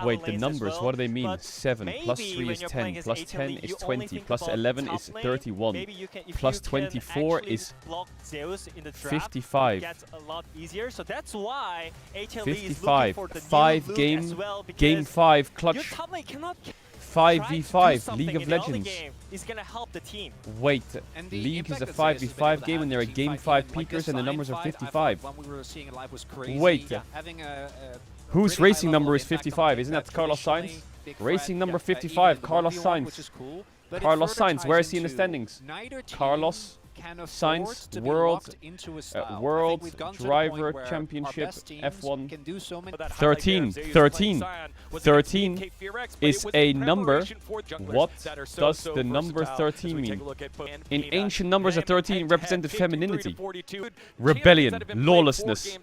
Wait, the numbers, what do they mean? 7 plus 3 is 10, plus 10 is 20, plus 11 is 31, plus 24 is 55. 55. 5 game 5, clutch. 5v5, League of Legends. Wait, League is a 5v5 game and there are game 5 peakers and the numbers are 55. Wait, whose racing number is 55? Isn't that Carlos Sainz? Racing number 55, Carlos Sainz. Carlos Sainz, where is he in the standings? Carlos Sainz, World Driver Championship F1 13. 13 is a number. What does the number 13 mean? In ancient numbers, a 13 represented femininity, rebellion, lawlessness,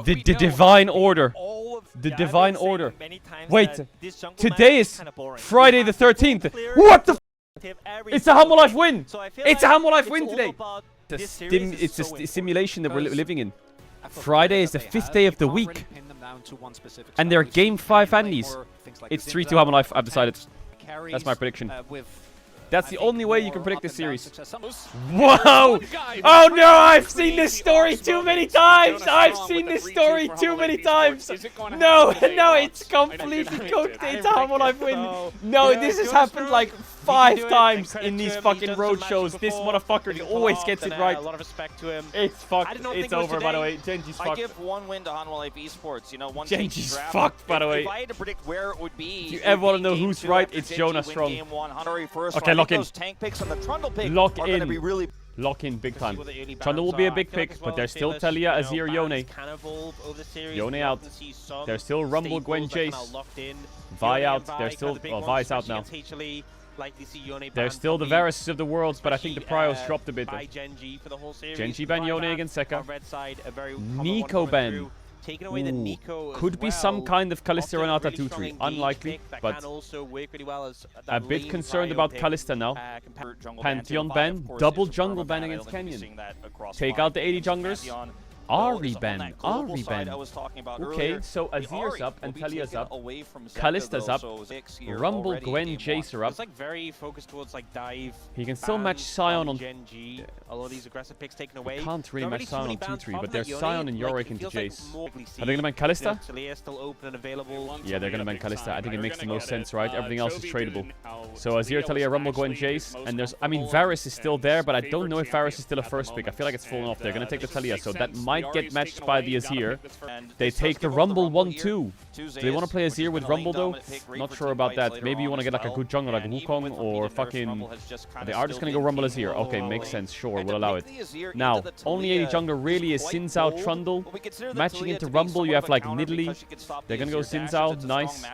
the divine order. The divine order. Wait, today is Friday the 13th. What the It's a Humble Life win! It's a Humble Life win today! It's a simulation that we're living in. Friday is the 5th day of the week. And they're game 5 Andes. It's 3-2 Humble Life, I've decided. That's my prediction. That's the only way you can predict this series. Whoa! Oh no, I've seen this story too many times! I've seen this story too many times! No, no, it's completely cooked. It's a Humble Life win. No, this has happened like 5 times in these fucking road shows. This motherfucker always gets it right. A lot of respect to him. It's fucked. It's over, by the way. Genji's fucked. I give one win to Humble Life Esports. You know, one Genji's fucked, by the way. If I had to predict where it would be, if you ever want to know who's right, it's Jonas Strong. Okay, lock in. Lock in. Lock in big time. Trundle will be a big pick, but there's still Talia, Azir, Yone. Yone out. There's still Rumble, Gwen, Jace. Vi out. There's still... Oh, Vi's out now. There's still the Varus of the worlds, but I think the prios dropped a bit. Genji ban Yone against Sekka. Nico ban. Ooh, could be some kind of Kalista Renata 2-3. Unlikely, but a bit concerned about Kalista now. Pantheon ban, double jungle ban against Canyon. Take out the 80 junglers. Ahri ban, Ahri ban. Okay, so Azir's up and Talia's up. Kalista's up. Rumble, Gwen, Jace are up. He can still match Sion on... Genji. We can't really match Sion on 2-3, but there's Sion and Yorick into Jace. Are they gonna ban Kalista? Yeah, they're gonna ban Kalista. I think it makes the most sense, right? Everything else is tradable. So Azir, Talia, Rumble, Gwen, Jace. And there's... I mean, Varus is still there, but I don't know if Varus is still a first pick. I feel like it's fallen off. They're gonna take the Talia, so that might get matched by the Azir. They take the Rumble 1-2. Do they want to play Azir with Rumble though? Not sure about that. Maybe you want to get like a good jungler like Wukong or fucking... They are just going to go Rumble Azir. Okay, makes sense. Sure, we'll allow it. Now, only 80 jungler really is Xin Zhao, Trundle. Matching into Rumble, you have like Nidalee. They're going to go Xin Zhao. Nice.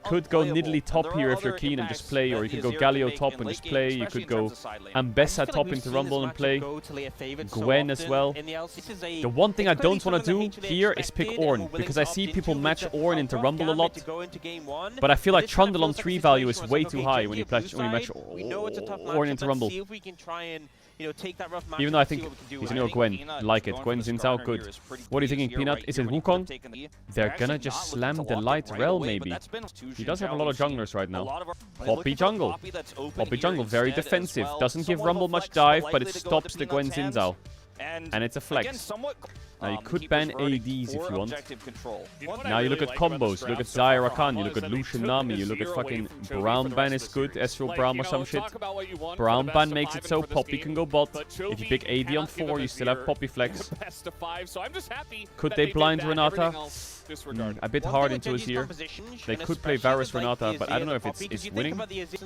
Could go Nidalee top here if you're keen and just play. Or you could go Galio top and just play. You could go Ambessa top into Rumble and play. Gwen as well. The one thing I don't want to do here is pick Ornn, because I see people match Ornn into Rumble a lot, but I feel like Trundle on 3 value is way too high when you match Ornn into Rumble. Even though I think he's going to go Gwen. Like it. Gwen's in out good. What are you thinking, Peanut? Is it Wukong? They're going to just slam the Light Rel, maybe. He does have a lot of junglers right now. Poppy jungle. Poppy jungle, very defensive. Doesn't give Rumble much dive, but it stops the Gwen Xin Zhao. And it's a flex. Now you could ban ADs if you want. Now you look at combos. You look at Zyra Khan. You look at Lucian Nami. You look at fucking Brown ban is good. Ezreal Braum or some shit. Brown ban makes it so Poppy can go bot. If you pick AD on 4, you still have Poppy flex. Could they blind Renata? A bit hard into Azir. They could play Varus Renata, but I don't know if it's winning.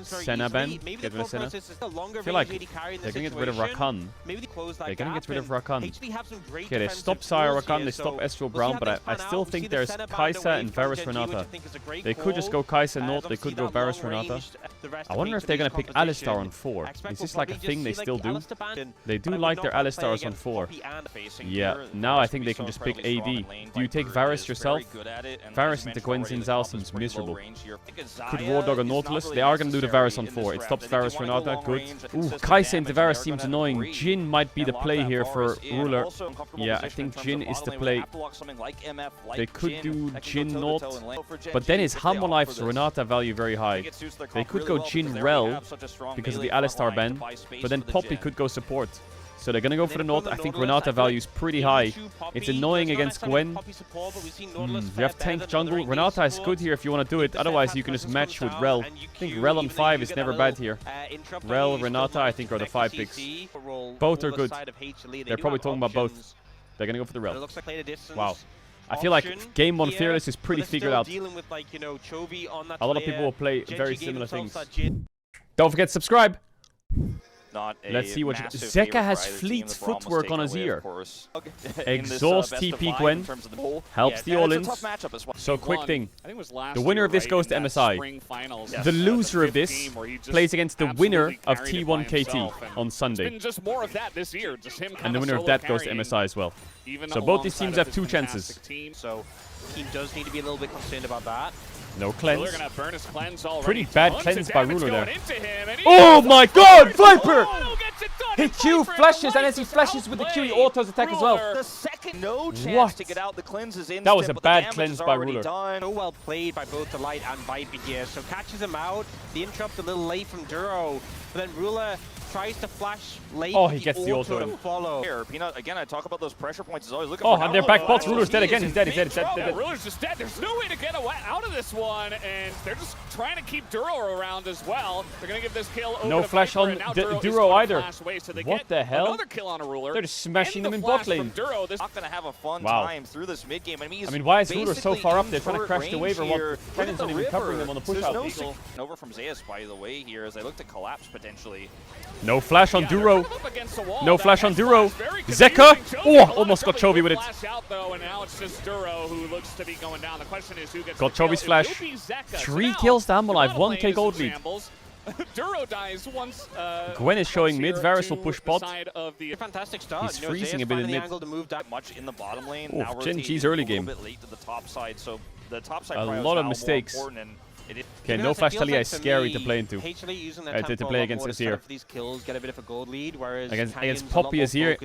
Senna ban. Get rid of Senna. I feel like they're going to get rid of Rakan. They're going to get rid of Rakan. Okay, they stop Zyra Rakan, they stop Ezreal Braum, but I still think there's Kai'Sa and Varus Renata. They could just go Kai'Sa Not, they could go Varus Renata. I wonder if they're going to pick Alistar on 4. Is this like a thing they still do? They do like their Alistars on 4. Yeah, now I think they can just pick AD. Do you take Varus yourself? Varus into Gwen Xin Zhao seems miserable. Could War Dog or Nautilus? They are going to do the Varus on 4. It stops Varus Renata, good. Ooh, Kai'Sa into Varus seems annoying. Jhin might be the play here for Ruler. Yeah, I think Jin is the play. They could do Jin not, but then his Hamolife's Renata value very high. They could go Jin Rel because of the Alistar ban, but then Poppy could go support. So they're gonna go for the Nord. I think Renata value is pretty high. It's annoying against Gwen. You have tank jungle. Renata is good here if you want to do it. Otherwise, you can just match with Rel. I think Rel on 5 is never bad here. Rel, Renata, I think are the 5 picks. Both are good. They're probably talking about both. They're gonna go for the Rel. Wow. I feel like Game 1 Fearless is pretty figured out. A lot of people will play very similar things. Don't forget to subscribe. Let's see what Zeka has fleet footwork on his ear. Exhaust TP Gwen. Helps the all-ins. So quick thing. The winner of this goes to MSI. The loser of this plays against the winner of T1 KT on Sunday. And the winner of that goes to MSI as well. So both these teams have 2 chances. So team does need to be a little bit concerned about that. No cleanse. Pretty bad cleanse by Ruler there. Oh my god, Viper! He Q flashes, and as he flashes with the Q, he autos attack as well. The second no chance What? to get out. The cleanse is instant, That was a but bad the cleanse damage by is already Ruler. done. So well played by both the Light and Viper here. So catches him out. The interrupt a little late from Duro, but then Ruler tries to flash late. Oh, he gets the auto to follow. Here, Peanut, again, I talk about those pressure points. Is always looking Oh, for and they're back bots. Ruler's dead again. He's dead. He's dead. He's dead. Yeah, Ruler's just dead. There's no way to get out of this one, and they're just trying to keep Duro around as well. They're going to give this kill over No to flash Viper, on and now Duro either. Away, so they What get the hell? Another kill on a Ruler. They're just smashing them in flash bot lane. from Duro. This not going to have a fun Wow. time through this mid game. I mean, why is Ruler so far up there trying to in crash the front wave or what? here. Cannon's not even covering them on the push There's out. no over from Zeus, by the way, here as they look to collapse potentially. No flash on Yeah, Duro. they're kind of up against the wall. No That flash on X Duro. flash, very Zeka. confusing. Oh, Chovy almost got Chovy with it. Flash out though, and now it's just Duro who looks to be going down. The question is who gets Got the kill. Chovy's It flash. will be Zeka. So 3 now, kills to Amalive, Toronto 1k lane is gold in lead. shambles. Duro dies once. Gwen is showing mid. Varus will to push the bot. side of the Fantastic start. He's freezing a bit in mid. Angle to move that much in the bottom lane. Oh, Now Gen rotating G's early a game. little bit late to the top side, so the top side A prio is lot of now mistakes. more important, and Okay, no flash Talia is scary to play into. To play against Azir. These kills get a bit of a gold lead, whereas Against Poppy Azir,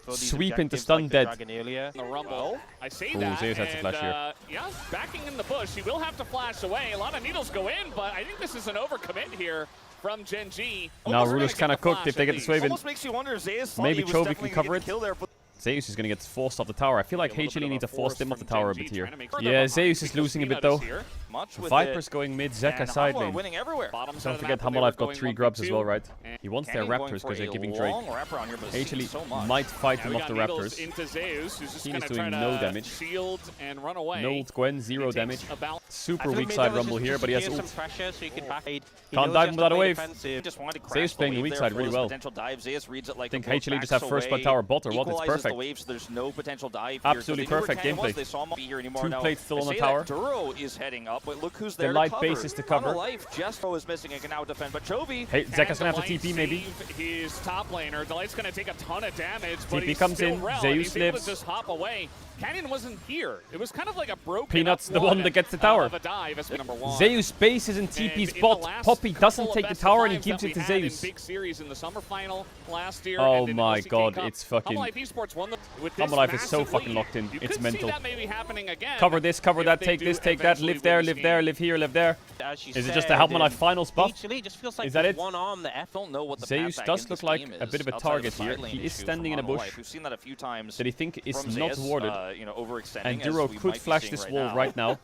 sweep into stun dead. the Rumble. I say Ooh, that, Zeus has to and, flash here. yeah, backing in the bush. He will have to flash away. A lot of needles go in, but I think this is an overcommit here from Gen G. Now We're Ruler's gonna kind get of the cooked flash if they at get the least. swave in. almost makes you wonder, Zeus Maybe was Chovy definitely can gonna cover get it. kill there, but Zeus is going to get forced off the tower. I feel like A little bit HLE of need to force them off the from tower a Gen bit G, here. trying to make Yeah, behind. Zeus is losing a bit though. much with Viper's it, going mid, and Zeka side Hanwha lane. winning everywhere. Bottom side Don't of the forget map, they were Hamalive got going 3 1 grubs for as well, 2. right? He wants their Canyon going Raptors for because they're a giving Drake. long wrapper on here, but seeing HLE so much. might fight him Now we off the got needles Raptors. into Zeus, who's just Team gonna is doing try no to damage. shield and run away. No ult Gwen, 0 He takes damage. about Super weak side rumble here, but he has ult. Pressure, so he can back aid. He Can't knows dive he has without to a play wave. defensive. Just wanted to crash Zeus the playing the wave weak there side for really his well. potential dive. Zeus reads it like I think a book, HLE just backs have first blood away, tower bot or what? It's equalizes perfect. The wave, so there's no potential dive Absolutely here, 'cause they knew where perfect Canyon was, gameplay. They saw him be here anymore. 2 Now, plates still they on the say tower. that Duro is heading up, but look who's The there light to base cover. is to cover. Life, Jestro is missing and can now defend, but Chovy. Hey, Zeka's going to have to Light TP maybe. save his top laner. The Light's going to take a ton of damage, but TP he's comes still in, Rel, Zeus and he's able lives. to just hop away. Canyon wasn't here. It was kind of like a broken Peanuts up the one that gets the tower. Of a dive as number 1. Zeus bases in TP's And in bot. the last Poppy doesn't couple take of the best tower of and he fives gives it that to we had in Zeus. Big series in the summer final last year. Oh and in my LCK god, Cup. it's fucking... Humble Esports won with this Hamalife is so massive fucking lead. locked in. You It's could mental. see that maybe happening again. Cover this, cover if that, they take do this, take that, eventually live there, win this live there, game. live here, live there. As you Is it said, just a Hamalife final spot? HLE just feels like Is that there's it? one arm that F don't know what the Zeus path back does in look this like game a bit of a outside target the here. side lane He is issue standing from in a bush Hanwha. We've seen that a few times that he think is from not Zeus, warded. you know, overextending, And as Duro we could might be flash seeing this right wall now. right now.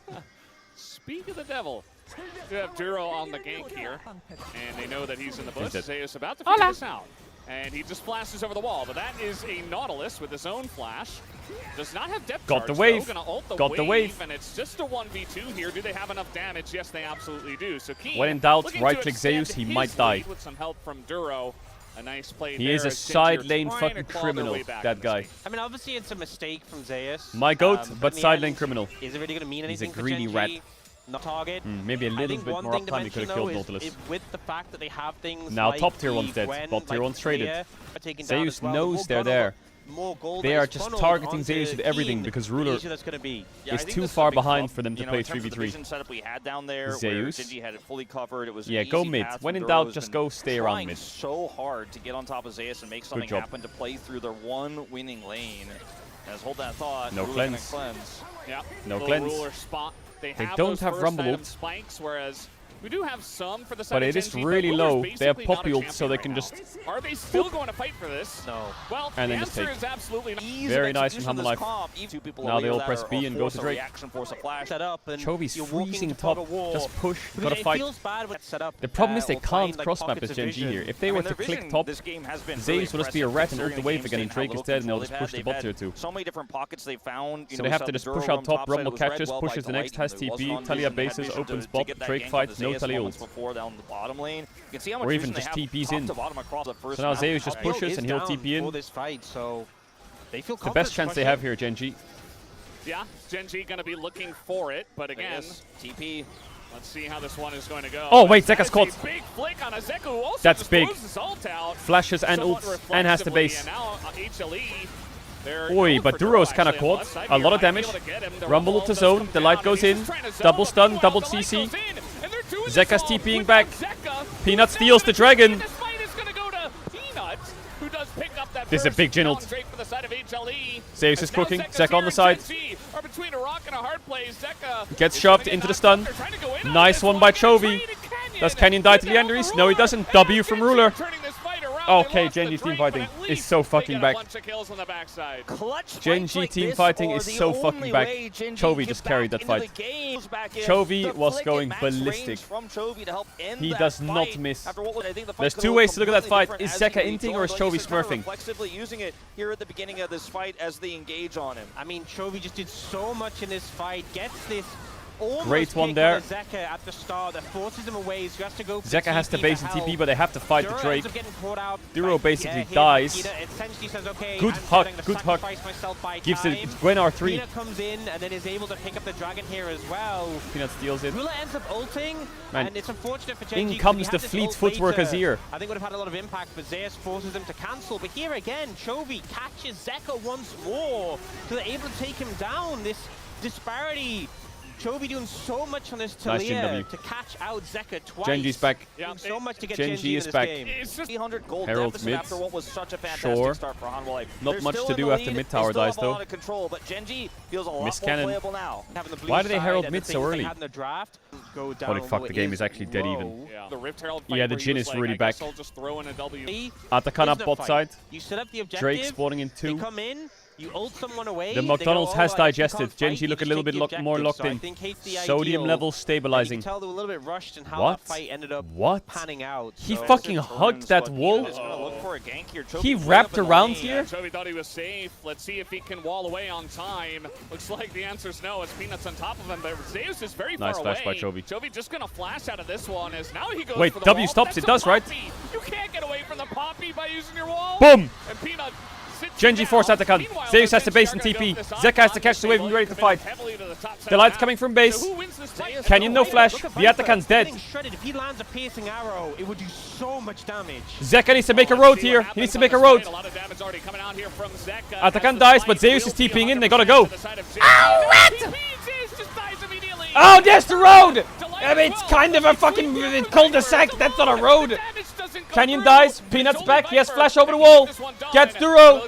Speak of the devil. We have Duro on the gank here, and they know that he's in the bush. dead. Zeus about to figure this out. And he just flashes over the wall, but that is a Nautilus with his own flash. Does not have depth Got the charge, wave. though. Gonna ult the Got wave, the wave. and it's just a 1v2 here. Do they have enough damage? Yes, they absolutely do. So Keen, When in doubt, looking right-click to extend Zeus, he his might die. lead with some help from Duro. A nice play He there is a as Gen G side are lane trying fucking to claw their criminal, way back that in this guy. game. I mean, obviously it's a mistake from Zeus. My goat, in but the side end, lane criminal. Is it really going to mean He's a anything for greedy Gen G? rat. Not target. Maybe a I little think bit one more thing to uptime, he could mention have though killed is Nautilus. with the fact that they have things Now like top tier the one's dead, Gwen, bot tier like one's traded. Freya are taken down Zeus as well. knows We'll they're go there. more gold. They are just targeting Zeus with everything because Ruler is too far behind for them to play 3v3. Setup we had down there, Zeus. Genji had it fully covered. It was Yeah, go mid. When in doubt, just go stay around mid. So hard to get on top of Zeus and make something happen to play through their one winning lane. As hold that thought. No cleanse. Yeah. No cleanse. Ruler spot. They don't have rumble ult. Spikes, whereas we do have some for the side but of it is Genji, really but low. Ruler's They have basically poppy not a ult, so they can champion right just. now. Are they still going to fight for this? No. Well, And the then just answer take. is absolutely not. Very nice from Humble Life. Now they all press B and go to Drake. Chovy's freezing top. Just push. Gotta fight. The problem is they can't cross-map as Genji here. If they were to click top, Zeus will just be a rat and ult the wave again, and Drake is dead, and they'll just push the bot tier 2. So many different pockets they found. So they have to just push out top, Rumble catches, pushes the next, has TP, Talia bases, opens bot, Drake fights, no Talia ult. Down the bottom lane. You can see how much Or even just TPs in. So now Zeus just pushes and he'll TP in. The best chance they have here, Genji. Yeah, Genji going to be looking for it, but again, TP. Let's see how this one is going to go. Oh wait, Zeka's caught. Big flick on a Zeku who also That's just big. throws his ult out. Flashes and ults and has the base. And now HLE, they're Oi, going but for Duro's Duro kind of actually on the caught. left side A here. lot of Might be damage. able to get him. The Rumble ult ult to does zone. come The light down, goes and in. he's just trying to Double zone. stun, Meanwhile, double the light CC. goes in, and they're doing Zeka's this all TPing without back. Zeka. Peanut steals the dragon. This fight is going to go to Peanut, who does pick up that This is a first big Jin down ult. Drake for the side of HLE. Zeus As is now cooking. Zeka's Zeka on here the side. and Genji are between a rock and a hard place. Zeka Gets is shoved gonna get into the knocked stun. out. They're trying to go in on Nice this one by Get Chovy. traded to Canyon. Does Canyon die to Get the down Legendaries? for No, he Ruler. doesn't. And W now from Genji Ruler. turning this fight around. Okay, They lost the Genji's Drake, teamfighting but at is least so they fucking get a back. bunch of kills on the backside. Genji teamfighting is so fucking back. Chovy just carried that fight. Chovy was going ballistic. He does not miss. There's two ways to look at that fight. Is Zeka inting or is Chovy smurfing? Flexibly using it here at the beginning of this fight as they engage on him. I mean, Chovy just did so much in this fight. Gets this almost Great one pick there. on Zeka at the start that forces him away. So he has to go for Zeka has to TP base for and TP, help. but they have to fight the Duro Drake. ends up getting caught out Duro by basically Peter here, dies. Peter essentially says, okay, Good I'm huck, going to good huck. sacrifice myself by Gives time. it Gwen R3. Peter comes in and then is able to pick up the dragon here as well. Peanut steals it. Ruler ends up ulting, Man, and it's unfortunate for Genji. in comes because the if he fleet had this ult footwork later, Azir. I think would have had a lot of impact, but Zeus forces him to cancel. But here again, Chovy catches Zeka once more, so they're able to take him down. This disparity. Chovy doing so much on this Nice Talia GW. to catch out Zeka twice. Genji's back. Yeah, Doing so much to get Genji Genji is in this back. game. It's just 300 gold Herald deficit mid. after what was such a fantastic Sure. start for Hanwha Life. Not They're much still to in do the after lead. mid tower They still dies, have a lot though. of control, but Genji feels a lot Miss more cannon. playable now. Having the blue Why do they side Herald and mid the so things they early? had in the draft go down Holy fuck, the game is is actually dead low. even. Yeah. The Rift Herald Yeah, fight the where he Jhin was is like, really I guess back. I'll just throw in a W. Atakan up Isn't a bot fight. side. You set up the objective. Drake spawning in They 2. come in. You ult someone away. The they McDonald's go, has "Oh, you digested. can't fight, Genji you look a just little take bit the more objective." locked So I in. think he's the Sodium ideal. level You stabilizing. can tell they were a little bit rushed in how What? that fight ended up What? panning out. He So- fucking hugged that wall. He's gonna look for a gank here. He Chovy wrapped way up in the around lane. here. Chovy thought he was safe. Let's see if he can wall away on time. Looks like the answer's no. It's Peanuts on top of him, but Zeus is very Nice far flash away. by Chovy. Chovy just gonna flash out of this one as now he goes Wait, for the W wall, stops, but it that's does, a right? poppy. You can't get away from the poppy by using your wall. Boom! And Peanut sits Genji down. force Atakan. Meanwhile, Zeus has the to base Genji and are TP. gonna go for Zeka has to this catch the wave and be ready to fight. heavily to the top side The light's now. coming from base. So who wins this fight? Canyon no flash. Look at The Viper Atakan's dead. getting shredded. If he lands a piercing arrow, it would do so much damage. Zeka needs to make a Let's road see here. what He needs to happens make a on road. this fight. A lot of damage already coming out here from Zeka. Atakan As the dies, fight but Zeus will is be TPing in. They 100% gotta go. to the side of Zeus. Ow, rat! Zeus just dies immediately. Oh, there's the road! I mean, it's kind of a fucking cul-de-sac. That's not a road. Canyon dies. Peanuts back. He has flash over the wall. Gets Duro.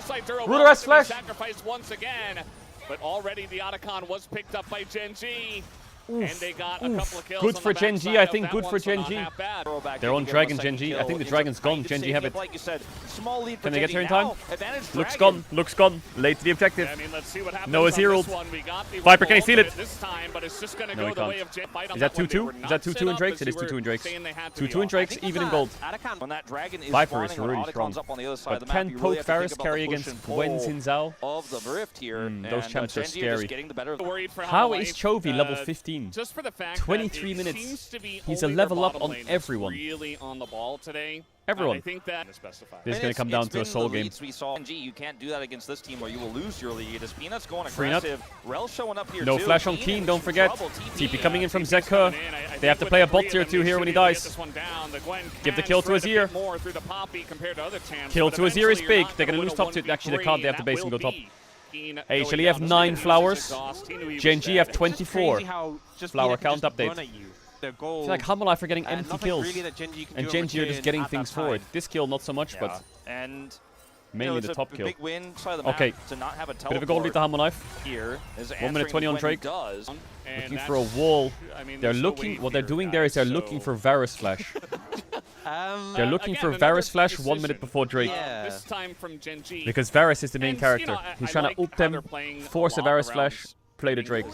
Ruler has flash. Sacrificed once again, but already the Otacon was picked up by Genji. And they got a couple of kills. Good on for the Genji, backside I of think that good one, for so not Genji. half bad. Their own dragon, Genji. I think the dragon's gone. Genji have it. Like you said, small lead Can for they get Genji here in time? now. Advantage Looks dragon. gone. Looks gone. Late to the objective. I mean, let's see what happens Noah's on Herald. this one. We got the Viper, can he steal it? this time, but it's just going to No, go he the can't. way of Jet fight on Is that one. They 2-2? were Is not that set 2-2 in up Drakes? as It is you were 2-2 in Drakes. saying they had to be 2-2 in on. Drakes, I think even in with gold. Atakan, When that dragon is Viper is spawning, when really strong. Otacon's up on the other side of But the map, can you really Poke have to think Varus about carry the push against and pull Gwen Xin Zhao? of the Rift here. Those and, champs are Genji scary. just getting the better of Worried for How Hanwha is Life. Chovy level 15? 13. Just for the fact 23 that it minutes. seems to be He's a only level their up bottom on lane everyone. that's really on the ball today. Everyone. I think that is specified. This is going to come down to a soul game. We saw Gee, you can't do that against this team or you will lose your lead. As Peanut's going Free nut. aggressive. Rel showing up here No too. flash on Keen, don't forget. TP coming in from Zeka. They have to play a bot tier 2 here when he dies. Give the kill to his ear. Kill to his ear is big. They're going to lose top 2. Actually, they can't. They have to base and go top. HLE have 9 flowers. Gen G have 24. Flower count update. I feel like Humble Life are getting empty kills. And Gen G are just getting things forward. This kill, not so much, but mainly the top kill. Big win by the Okay, map to not have a bit of a gold lead to Humble Life. Here 1 minute 20 on Drake. Does. Looking for a wall. They're looking. What they're doing there is they're looking for Varus Flash. They're looking for Varus Flash 1 minute before Drake. This time from Gen G. Because Varus is the main character. He's trying to ult them, force a Varus Flash, play the Drake.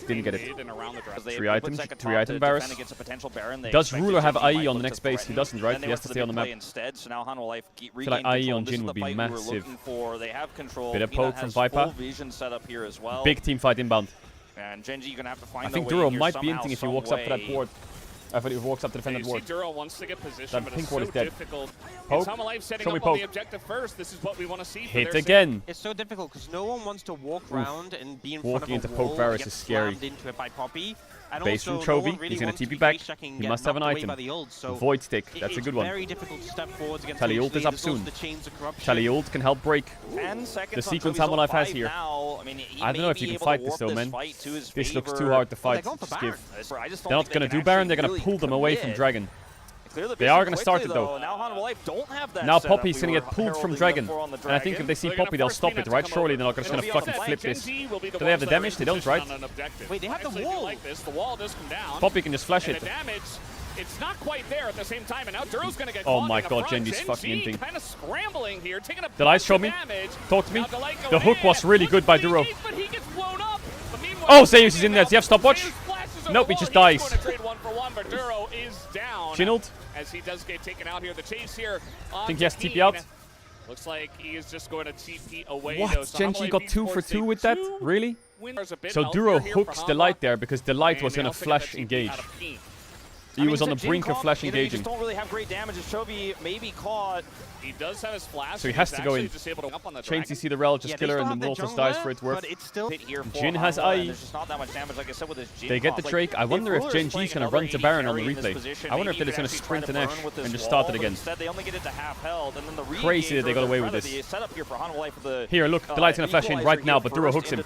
Didn't get it. 3 items, 3 item Varus. Does Ruler have IE on the next base? He doesn't, right? He has to stay on the map. I feel like IE on Jhin would be massive. Bit of poke from Viper. Big team fight inbound. I think Duro might be inting if he walks up to that ward. I thought he walks up to defend that ward. Wants to get position, that but pink it's ward so is dead. Difficult. Poke. Show me poke. The objective first. This is what we want to see. Hit again. It's so difficult because no one wants to walk around and be in Walking front of a into wall poke Varus and is get scary. slammed into it by Poppy. And Base from also, no Chovy. one really He's going wants to to TP be back. face checking and He get must have an knocked away item. by the ult, so Void stick. That's a good one. It's very difficult to step forwards against Tally ult is up soon. Tally ult can help break. 10 seconds the sequence Humble Life has here. I don't know if you can fight this though, man. This looks too hard to fight. Just give. They're not going to do Baron. They're going to pull them away from Dragon. They are going to start it though. Now Poppy's going to get pulled from Dragon. And I think if they see Poppy, they'll stop it, right? Surely they're not just going to fucking flip this. Do they have the damage? They don't, right? Wait, they have the wall. The wall does come down. Poppy can just flash it. It's not quite there at the same time, and now Duro's going to get oh my god, Genji's fucking inting. Kind of scrambling here, taking a Delight, show me. Talk to me. The hook was really good by Duro. But he gets blown up. Oh, Zeus is in there. Does he have stopwatch? Nope, he just dies. Chin as he does get taken out here. The chase here. I think he has TP out. Looks like he is just going to TP away. What? Genji got 2 for 2 with that? Really? So Duro hooks Delight there because Delight was going to flash engage. He was on the brink of flash engaging. Just don't really have great damage as Chovy maybe caught. He does have his flash. So he has to go in. Chain CC the Rel, just kill her, and the Moltres dies for its worth. Jhin has IE. They get the Drake. I wonder if Gen G's going to run to Baron on the replay. I wonder if they're just going to sprint an Ashe and just start it again. Crazy that they got away with this. Here, look, Delight's going to flash in right now, but Duro hooks him.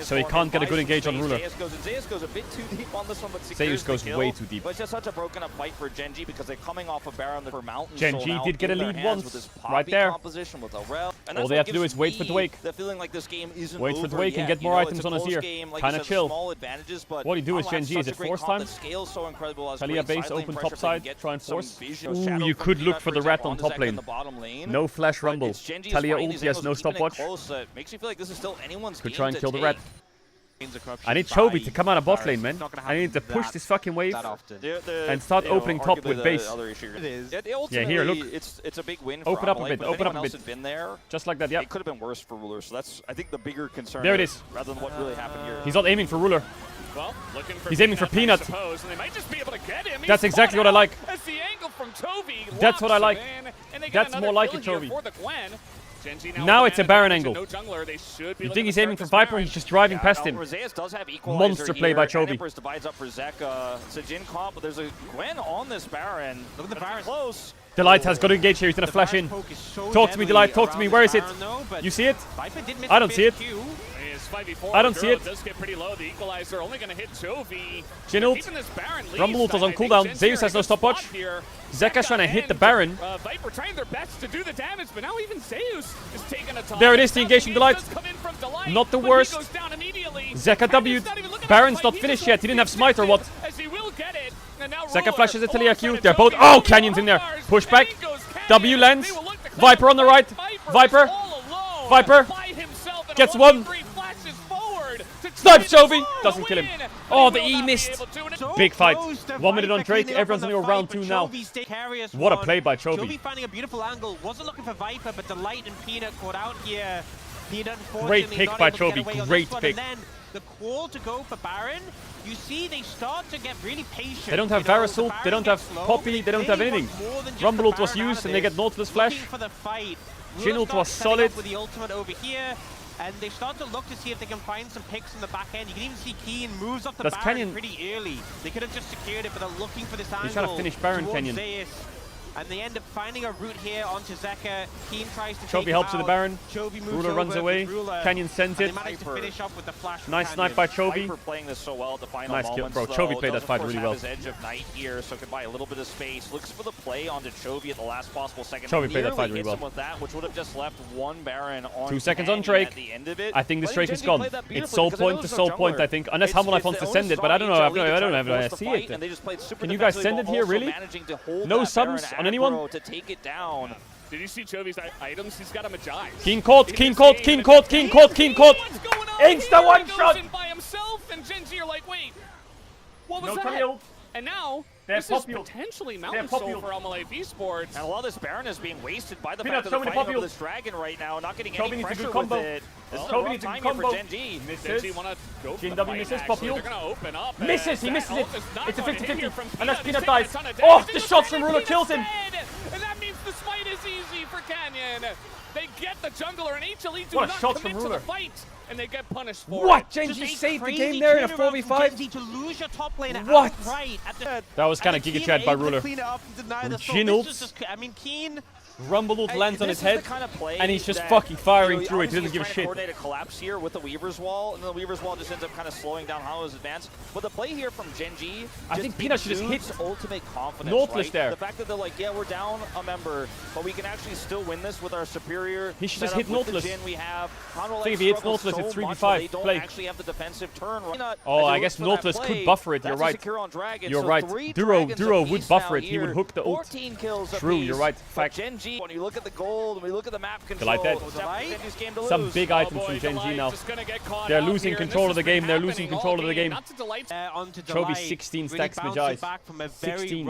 So he can't get a good engage on Ruler. Zeus goes way too deep. But it's just such a broken up fight for Gen G because they're coming off a Baron for mountain. Gen G did get a lead once, right there. All they have to do is wait for Dwake. Wait for Dwake and get more items on his ear. Kinda chill. What do you do with Gen G? Is it force time? Talia base open top side, try and force. Ooh, you could look for the rat on top lane. No flash rumble. Talia ult, he has no stopwatch. Could try and kill the rat. I need Chovy to come out of bot lane, man. I need to push this fucking wave and start opening top with base. Yeah, here, look. It's a big win. Open up a bit. Open up a bit. Just like that, yeah. It could have been worse for Ruler, so that's I think the bigger concern. There it is. Rather than what really happened here. He's not aiming for Ruler. Well, he's aiming for Peanut. That's exactly what I like. That's what I like. That's more like it, Chovy. Now it's a Baron angle. You think he's aiming for Viper? He's just driving past him. Monster play by Chovy. There's a Gwen on this Baron. Look at the Baron. Close. Delight has got to engage here. He's going to flash in. Talk to me, Delight. Talk to me. Where is it? You see it? I don't see it. I don't see it. Jhin ult. Rumble ult is on cooldown. Zeus has no stopwatch. Zeka's trying to hit the Baron. Viper trying their best to do the damage, but now even Zeus is taking a ton. There it is, the engagement Delight. Not the worst. Zeka W'd. Baron's not finished yet. He didn't have smite or what? Zeka flashes at Talia Q. They're both. Oh, Canyon's in there. Push back. W lands. Viper on the right. Viper. Viper. Gets one. Snipes Chovy! Doesn't kill him. Oh, the E missed. Big fight. 1 minute on Drake. Everyone's on your round 2 now. What a play by Chovy. Chovy finding a beautiful angle. Wasn't looking for Viper, but Delight and Peanut caught out here. Peanut great pick by Chovy. Great pick. the call to go for Baron, you see they start to get really patient. They don't have Varus ult, they don't have Poppy, they don't have anything. Rumble ult was used and they get Nautilus Flash. For the fight. Jhin ult was solid. With the ultimate over here. And they start to look to see if they can find some picks in the back end. You can even see Keen moves off the Baron Canyon pretty early. They could have just secured it, but they're looking for this angle. He's trying to finish Baron, Canyon. Zeus. And they end up finding a route here onto Zeka. Keen tries to Chovy helps with the Baron. Ruler runs away. Canyon sends it. They manage to finish off with the flash. Nice snipe by Chovy. Viper playing this so well at the final nice kill, moments, bro. Chovy played that fight really well. His edge of night here, so can buy a little bit of space. Looks for the play onto Chovy at the last possible second. Chovy played that fight really well. With that, which would have just left one Baron on 2 seconds on Drake. At the end of it. I think this Drake is gone. It's soul point to soul point, I think. Unless Hammerlife wants to send it, but I don't know. I don't have I see it. Can you guys send it here, really? No subs on anyone? To take it down. Did you see Chovy's items? He's got a Magi. Keen caught, Keen caught, Keen caught, Keen caught, Keen caught. Insta one shot. By himself, and Genji are like, wait, what was no that? And now, this is Popule. potentially Mountain Soul for Almalife Esports. And a lot of this Baron is being wasted by the Peanut, fact that they're fighting Popule. over this dragon right now, not getting Chovy any needs a pressure good with it. This is a rough time here for Genji. Genji want to go for the GNW fight, misses, actually. Popule. They're going to open up. Misses, he misses it. It's a 50-50. Unless Peanut He's dies. taking a ton of Oh, damage. the shots from Ruler kills him. And that means the smite is easy for Canyon. They get the jungler, and HLE do What a not shot commit from to Ruler. the fight. And they get punished for What? it. Genji saved the game there in a 4v5? To lose your top lane What? outright at the, That was kind of Giga Chad by Ruler. Jhin ult. I mean, Keen. Rumble ult lands on his head, and he's just that, fucking firing you know, through it. He doesn't he's give a trying to shit. coordinate a collapse here with the Weaver's Wall, and then the Weaver's Wall just ends up kind of slowing down Hollow's advance. But the play here from Genji, I think Peanut should just hit ultimate confidence. Nautilus right? there. The fact that they're like, yeah, we're down a member, but we can actually still win this with our superior. He should just setup hit with the Nautilus. Jhin we have. I think if he hits Nautilus, it's 3v5. They don't Play. actually have the defensive turn. Right? Oh, I guess Nautilus could buffer it. You're right. You're right. Duro would buffer it. He would hook the ult. True, you're right. Fact. Genji, when you look at the gold, when you look at the map control, Delight dead. Some big items from Genji now. They're losing control of the game. They're losing control of the game. Chovy 16 stacks Magi. 16.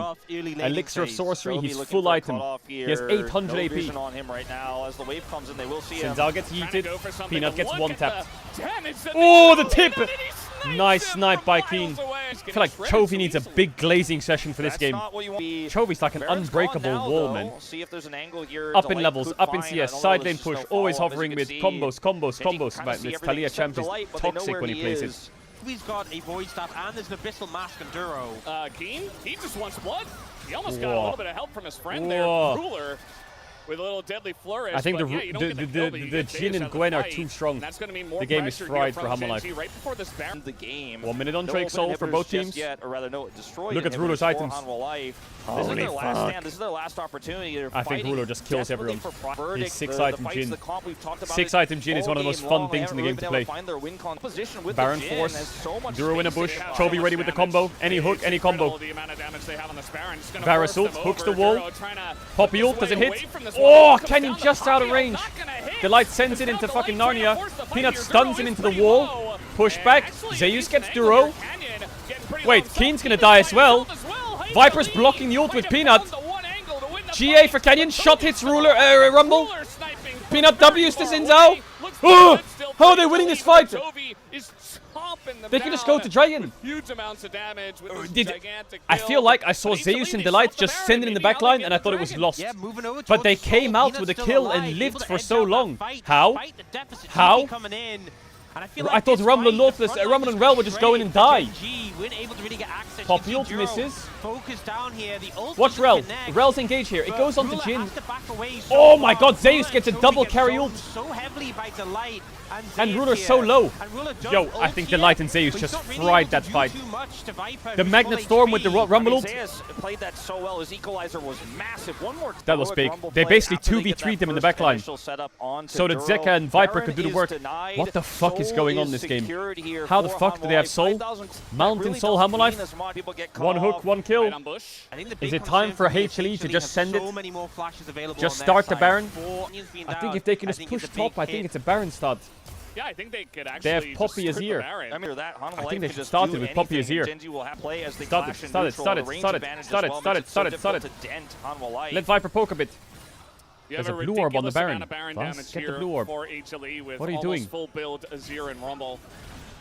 Elixir of Sorcery. He's full item. He has 800 AP. on him right now. As the wave comes in, they will see him. Sinzal gets yeeted. Peanut gets one tapped. Oh, the tip! Nice snipe by Keen. I feel like Chovy needs a big glazing session for this game. Chovy's like an unbreakable wall, man. See if there's an angle here. Up in levels, up in CS, side lane push, always hovering with combos. Man, this Talia champ is toxic when he plays it. He's got a Void Staff and there's an Abyssal Mask and Duro. Keen, he just wants blood. He almost got a little bit of help from his friend there, Ruler. With a little deadly flourish. I think the Jhin and Gwen are too strong. The game is fried for Hammerlife. Right before this the game. 1 minute on Drake Soul for both teams. Yet, or rather, no, look at Ruler's items. This is their last stand. This is their last opportunity. I think Ruler just kills everyone. He's 6-item Jhin. 6-item Jhin is one of the most fun things in the game to play. Baron Force, Duro in a bush, Chovy ready with the combo. Any hook, any combo. Varus ult, hooks the wall. Poppy ult, does it hit? Oh, Canyon just out of range. Delight sends it into fucking Narnia. Peanut stuns it into the wall. Push back. Zeus gets Duro. Wait, Keen's gonna die as well. Viper's blocking the ult with Peanut. GA for Canyon. Shot hits Ruler, Rumble. Peanut W's to Sinzao. Oh, how are they winning this fight? They can just go to Dragon. Huge amounts of damage with gigantic I feel like I saw Zeus and Delight just send it in the backline and I thought it was lost. But they came out with a kill and lived for so long. How? How? I thought Rumble and Nautilus, Rumble and Rel would just go in and die. Poppy ult misses. Watch Rel. Rel's engaged here. It goes on to Jhin. Oh my god, Zeus gets a double carry ult. And Ruler's so low. Yo, I think Delight and Zeus just fried that fight. The Magnet Storm with the Rumble ult. Played that so well. His equalizer was massive. One more that was big. They basically 2v3'd them in the backline. So that Zeka and Viper could do the work. What the fuck is going on in this game? How the fuck do they have Soul? Mountain Soul, Hammerlife? One hook, one kill. Is it time for HLE to just send it? Just start the Baron? I think if they can just push top, I think it's a Baron start. Yeah, I think they could actually. They have Poppy as here. I think they should start it with Poppy as here. Start it. Let Viper poke a bit. There's a blue orb on the Baron. Get the blue orb. What are you doing? Full build Azir and Rumble.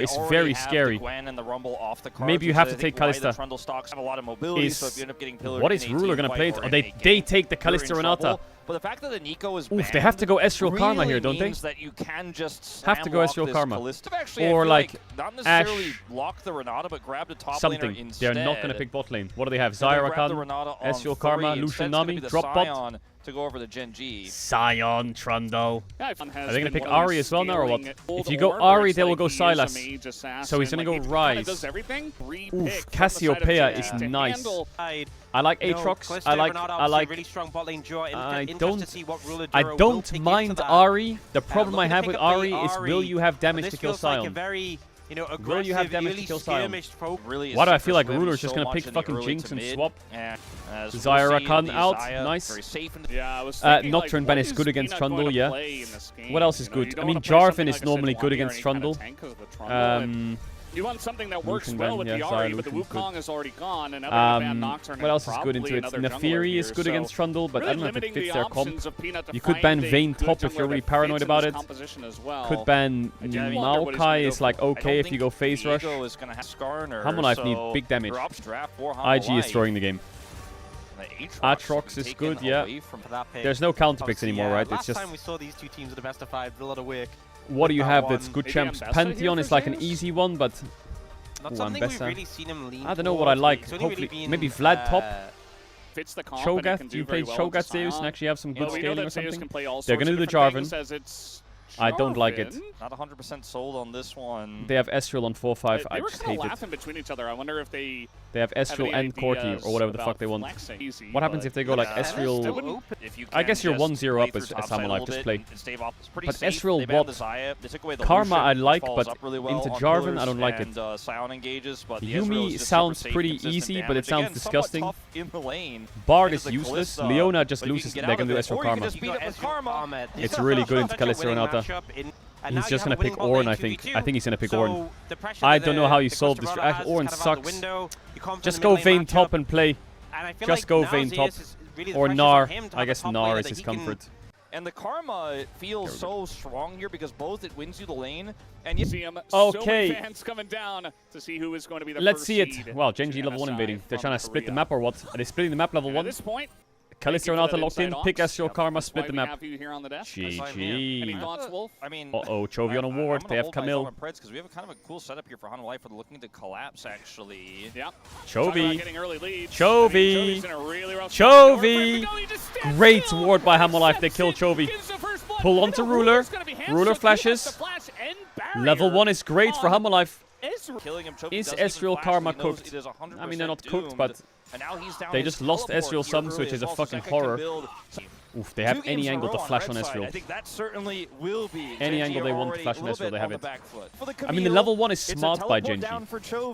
here is very scary. Maybe you have to take Kalista. What is Ruler going to play? Oh, they take the Kalista Renata. Renata. But the fact that the Nico is Oof, they have to go Ezreal Karma here, don't they? means that you can just have to go Ezreal Karma. Actually, or like not necessarily Ash lock the Renata, but grab the top something. laner instead. They're not going to pick bot lane. What do they have? They're gonna Zyra grab the Khan, Renata on Ezreal Karma, 3. Lucian Instead, it's gonna be Nami, the drop bot. Sion to go over to Gen G. Sion Trundle. Yeah, Are they going to pick Ahri as well now or what? If you go Ahri, they will go Sylas. So he's going to go Ryze. Oof, Cassiopeia is nice. I like Aatrox. I like really strong bot lane duo. I don't mind Ahri. The problem I have with Ahri is will you have damage to kill Sion? Will you have damage to kill Sion? Why do I feel like Ruler's just going to pick fucking Jinx and swap? Zyra Khan out. Nice. Nocturne ban is good against Trundle, yeah. What else is good? I mean, Jarvan is normally good against Trundle. You want something that works Lucian well ban, with yeah, the Zyra Ahri, but the Lucian's Wukong is already gone, and Nocturne what else is good into it? Nefiri is good against Trundle, but I don't know if it fits their comp. You could ban Vayne top if you're really paranoid about it. Could ban Maokai is like okay if you go phase rush. Hammerknife need big damage. IG is throwing the game. Aatrox is good, yeah. There's no counter picks anymore, right? It's just... Last time we saw these two teams at the best of 5, did a lot of work. What do you have that's good champs? Pantheon is like an easy one, but... Not something we've really seen him lean I don't know what I like. Hopefully, maybe Vlad top. Fits the comp, Cho'Gath, you play Cho'Gath Zeus and actually have some good scaling or something? They're gonna do the Jarvan. I don't like it. Not 100% sold on this one. They have Ezreal on 4-5. I just hate it. Between each other. I wonder if they have Ezreal and Corki or whatever the fuck they want. What happens if they go like Ezreal? I guess you're 1-0 up as Hammerknife. Just play. But Ezreal what? Karma I like, but into Jarvan I don't like it. Yumi sounds pretty easy, but it sounds disgusting. Bard is useless. Leona just loses. They're gonna do Ezreal Karma. It's really good into Kalista Renata. He's just going to pick Ornn, I think. I think he's going to pick Ornn. I don't know how you solve this. Ornn sucks. Just go Vayne top and play. Just go Vayne top. Or Gnar. I guess Gnar is his comfort. And the Karma feels so strong here because both it wins you the lane and you see him. Okay. Fans coming down to see who is going to be the Let's see it. Wow, Gen G level 1 invading. They're trying to split the map or what? Are they splitting the map level 1? At this point, Kalista Renata locked in, pick Ezreal Karma, split the map. GG. Any thoughts, Wolf? I mean, uh-oh, Chovy on a ward. They have Camille. Because we have kind of a cool setup here for Hanwha Life. We're looking to collapse, actually. Yeah. Chovy. Chovy. Chovy. Great ward by Hanwha Life. They kill Chovy. Pull onto Ruler. Ruler flashes. Level 1 is great for Hanwha Life. Is Ezreal Karma cooked? I mean, they're not cooked, but they just lost Ezreal Sums, which is a fucking horror. Oof, they have any angle to flash on Ezreal. Any angle they want to flash on Ezreal, they have it. I mean, the level 1 is smart by Gen G.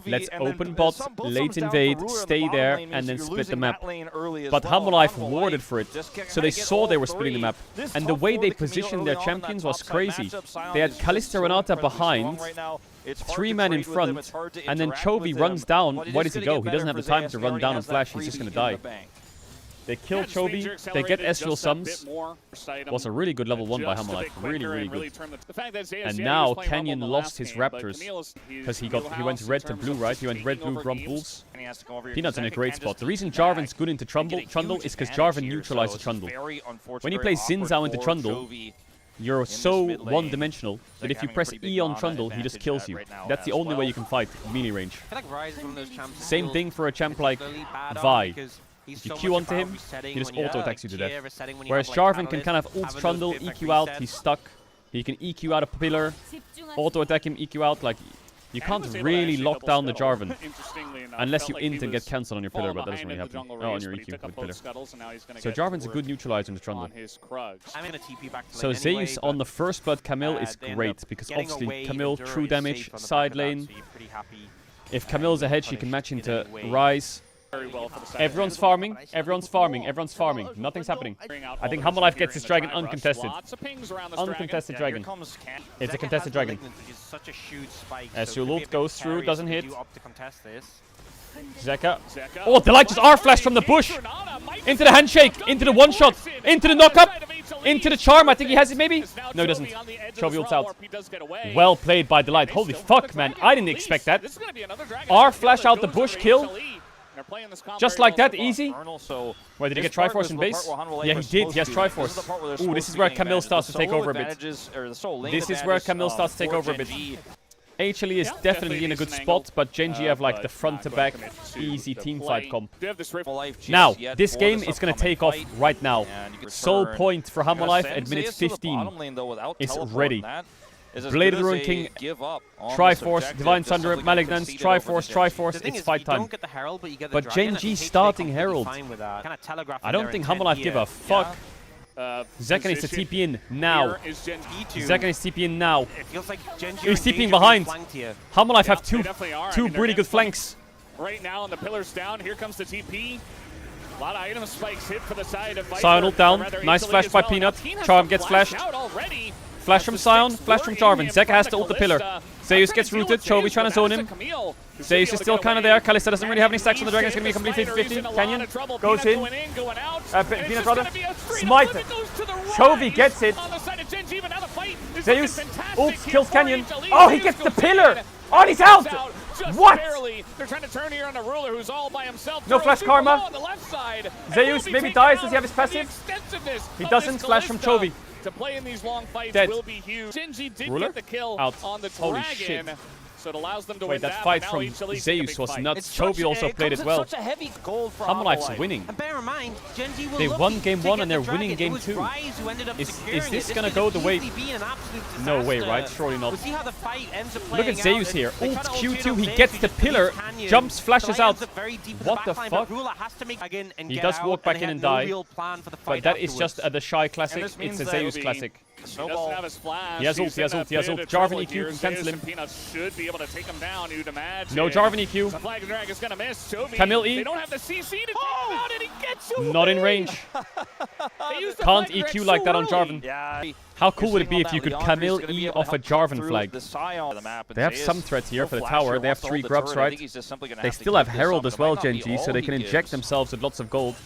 Let's open bot, late invade, stay there, and then split the map. But Hanwha Life warded for it, so they saw they were splitting the map. And the way they positioned their champions was crazy. They had Kalista Renata behind, 3 men in front, and then Chovy runs down. Where does he go? He doesn't have the time to run down and flash, he's just gonna die. They kill Chovy, they get Ezreal Sums. Was a really good level 1 by Hanwha Life, really, really good. And now Canyon lost his Raptors, because he went red to blue, right? He went red, blue, Grump Wolves. Peanut's in a great spot. The reason Jarvan's good into Trundle is because Jarvan neutralizes Trundle. When you play Xin Zhao into Trundle, you're so one-dimensional that if you press E on Trundle, he just kills you. That's the only way you can fight melee range. Same thing for a champ like Vi. If you Q onto him, he just auto-attacks you to death. Whereas Jarvan can kind of ult Trundle, EQ out, he's stuck. He can EQ out a pillar, auto-attack him, EQ out. Like, you can't really lock down the Jarvan unless you int and get cancelled on your pillar, but that doesn't really happen. Oh, on your EQ with pillar. So Jarvan's a good neutralizer in the Trundle. So Zeus on the first blood Camille is great, because obviously Camille, true damage, side lane. If Camille's ahead, she can match into Ryze. Everyone's farming, everyone's farming, everyone's farming. Nothing's happening. I think Hanwha Life gets this dragon uncontested. Uncontested dragon. It's a contested dragon. Ezreal ult goes through, doesn't hit. Zeka. Oh, the light just R-flash from the bush! Into the handshake, into the one-shot, into the knock-up, into the charm. I think he has it maybe? No, he doesn't. Chovy ults out. Well played by Delight. Holy fuck, man. I didn't expect that. R-flash out the bush kill. They're playing this comp Just very like well that, so far. easy? Wait, did he get Triforce in base? Yeah, he versus did. He has supposed to be. Triforce. Ooh, this is where Camille starts to take over a bit. This is where Camille starts to take over a bit. HLE is definitely in a good spot, but Genji have like the front-to-back easy teamfight comp. Now, this game is going to take off right now. Soul point for Hammerlife at minute 15 is ready. Blade of the Ruined King, Triforce, Divine Thunder, Malignance, Triforce, it's fight time. But Genji starting Herald. I don't think Hammerlife give a fuck. Zekan needs to TP in now. Zekan needs to TP in now. He's TPing behind. Hammerlife have two pretty good flanks. Right now, and the pillar's down. Here comes the TP. A lot of item spikes hit for the side of Viper. Sion ult down. Nice flash by Peanut. Charm gets flashed. Flash from Sion, flash from Jarvan. Zeka has to ult the pillar. Zeus gets rooted. Chovy trying to zone him. Zeus is still kind of there. Kalista doesn't really have any stacks on the dragon. It's going to be a complete 50-50. Canyon goes in. Peanut brother. Smite. Chovy gets it. Zeus ult kills Canyon. Oh, he gets the pillar. Oh, and he's out. What? They're trying to turn here on the ruler who's all by himself. No flash karma. On the left side. Zeus maybe dies. Does he have his passive? He doesn't. Flash from Chovy. To play in these long fights Dead. will be huge. Genji did Ruler? get the kill Out. on the Holy dragon, shit. so it allows them to Wait, win that fight from Zeus was nuts. Chovy also played it well. Hammerlife's winning. And bear in mind, Genji will They look won game to 1 get and they're the winning dragon. game It 2. was Ryze who ended up Is securing this it. gonna could go the way? easily be an absolute No way, disaster. right? Surely not. We'll see how the fight ends up Look playing at Zeus out. here. They Ult try to ult Q2, in he on gets Zeus the to beat pillar, Canyon. jumps, flashes So out. ends up very deep in What the backside, fuck? but Ruler has to make again and He get does out, walk back they in had and no die. real plan for the But fight that is afterwards. just the Shy classic. this It's means a that Zeus He classic. doesn't have his flash. He has ult, He's he has in ult, a he has bit ult. of Jarvan trouble EQ here. can cancel Zeus him. and Peanut should be able to take him down, you'd imagine. No Jarvan EQ. The Flag Drag is going to miss. Chovy. Camille E. They don't have the CC to take him out, and he gets you. Not in range. They used the Can't Flag Drag EQ like so that on early. Jarvan. Yeah. How cool would it be if you could Camille E off a Jarvan flag? They have some threat here for the tower. They have 3 grubs, right? They still have Herald as well, Genji, so they can inject themselves with lots of gold.